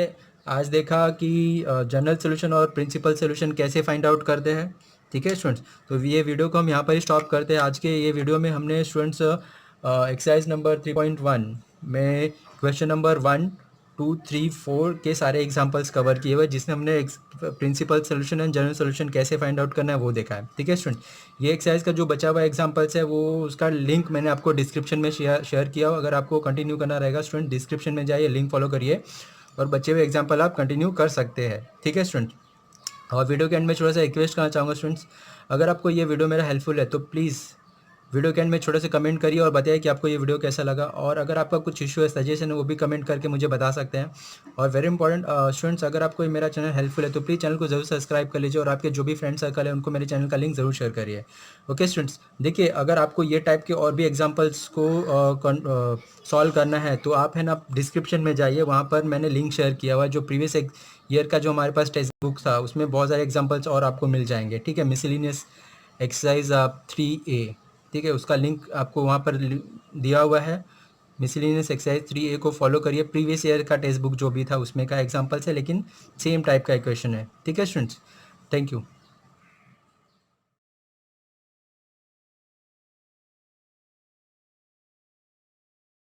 आज देखा कि जनरल सोल्यूशन और प्रिंसिपल सोल्यूशन कैसे फाइंड आउट करते हैं, ठीक है स्टूडेंट्स। तो ये वीडियो को हम यहाँ पर ही स्टॉप करते हैं। आज के ये वीडियो में हमने स्टूडेंट्स एक्सरसाइज नंबर 3.1 में क्वेश्चन नंबर 1, 2, 3, 4 के सारे एग्जांपल्स कवर किए हुए, जिसमें हमने principal solution and general solution कैसे फाइंड आउट करना है वो देखा है, ठीक है स्टूडेंट। ये एक्सरसाइज का जो बचा हुआ एग्जांपल्स है, वो उसका लिंक मैंने आपको डिस्क्रिप्शन में शेयर किया हो। अगर आपको कंटिन्यू करना रहेगा स्टूडेंट, डिस्क्रिप्शन में जाइए, लिंक फॉलो करिए और बचे हुए एग्जाम्पल आप कंटिन्यू कर सकते हैं, ठीक है स्टूडेंट। और वीडियो के एंड में छोटा सा रिक्वेस्ट करना चाहूँगा स्टूडेंट्स, अगर आपको ये वीडियो मेरा हेल्पफुल है तो प्लीज़ वीडियो के एंड में छोटे से कमेंट करिए और बताइए कि आपको ये वीडियो कैसा लगा। और अगर आपका कुछ इशू है, सजेशन है, वो भी कमेंट करके मुझे बता सकते हैं। और वेरी इंपॉर्टेंट स्टूडेंट्स, अगर आपको मेरा चैनल हेल्पफुल है तो प्लीज़ चैनल को जरूर सब्सक्राइब कर लीजिए और आपके जो भी फ्रेंड सर्कल है उनको मेरे चैनल का लिंक ज़रूर शेयर करिए, ओके स्टूडेंट्स। देखिए, अगर आपको ये टाइप के और भी एग्जाम्पल्स को सॉल्व करना है तो आप है ना डिस्क्रिप्शन में जाइए, वहाँ पर मैंने लिंक शेयर किया हुआ है। जो प्रीवियस ईयर का जो हमारे पास टेक्स्ट बुक था, उसमें बहुत सारे एग्जाम्पल्स और आपको मिल जाएंगे, ठीक है। मिसलिनियस एक्सरसाइज 3A, ठीक है, उसका लिंक आपको वहाँ पर दिया हुआ है। मिसलिनियस एक्सरसाइज 3A को फॉलो करिए। प्रीवियस ईयर का टेक्स्ट बुक जो भी था उसमें का एग्जाम्पल्स है, लेकिन सेम टाइप का क्वेश्चन है। ठीक है स्टूडेंट्स, थैंक यू।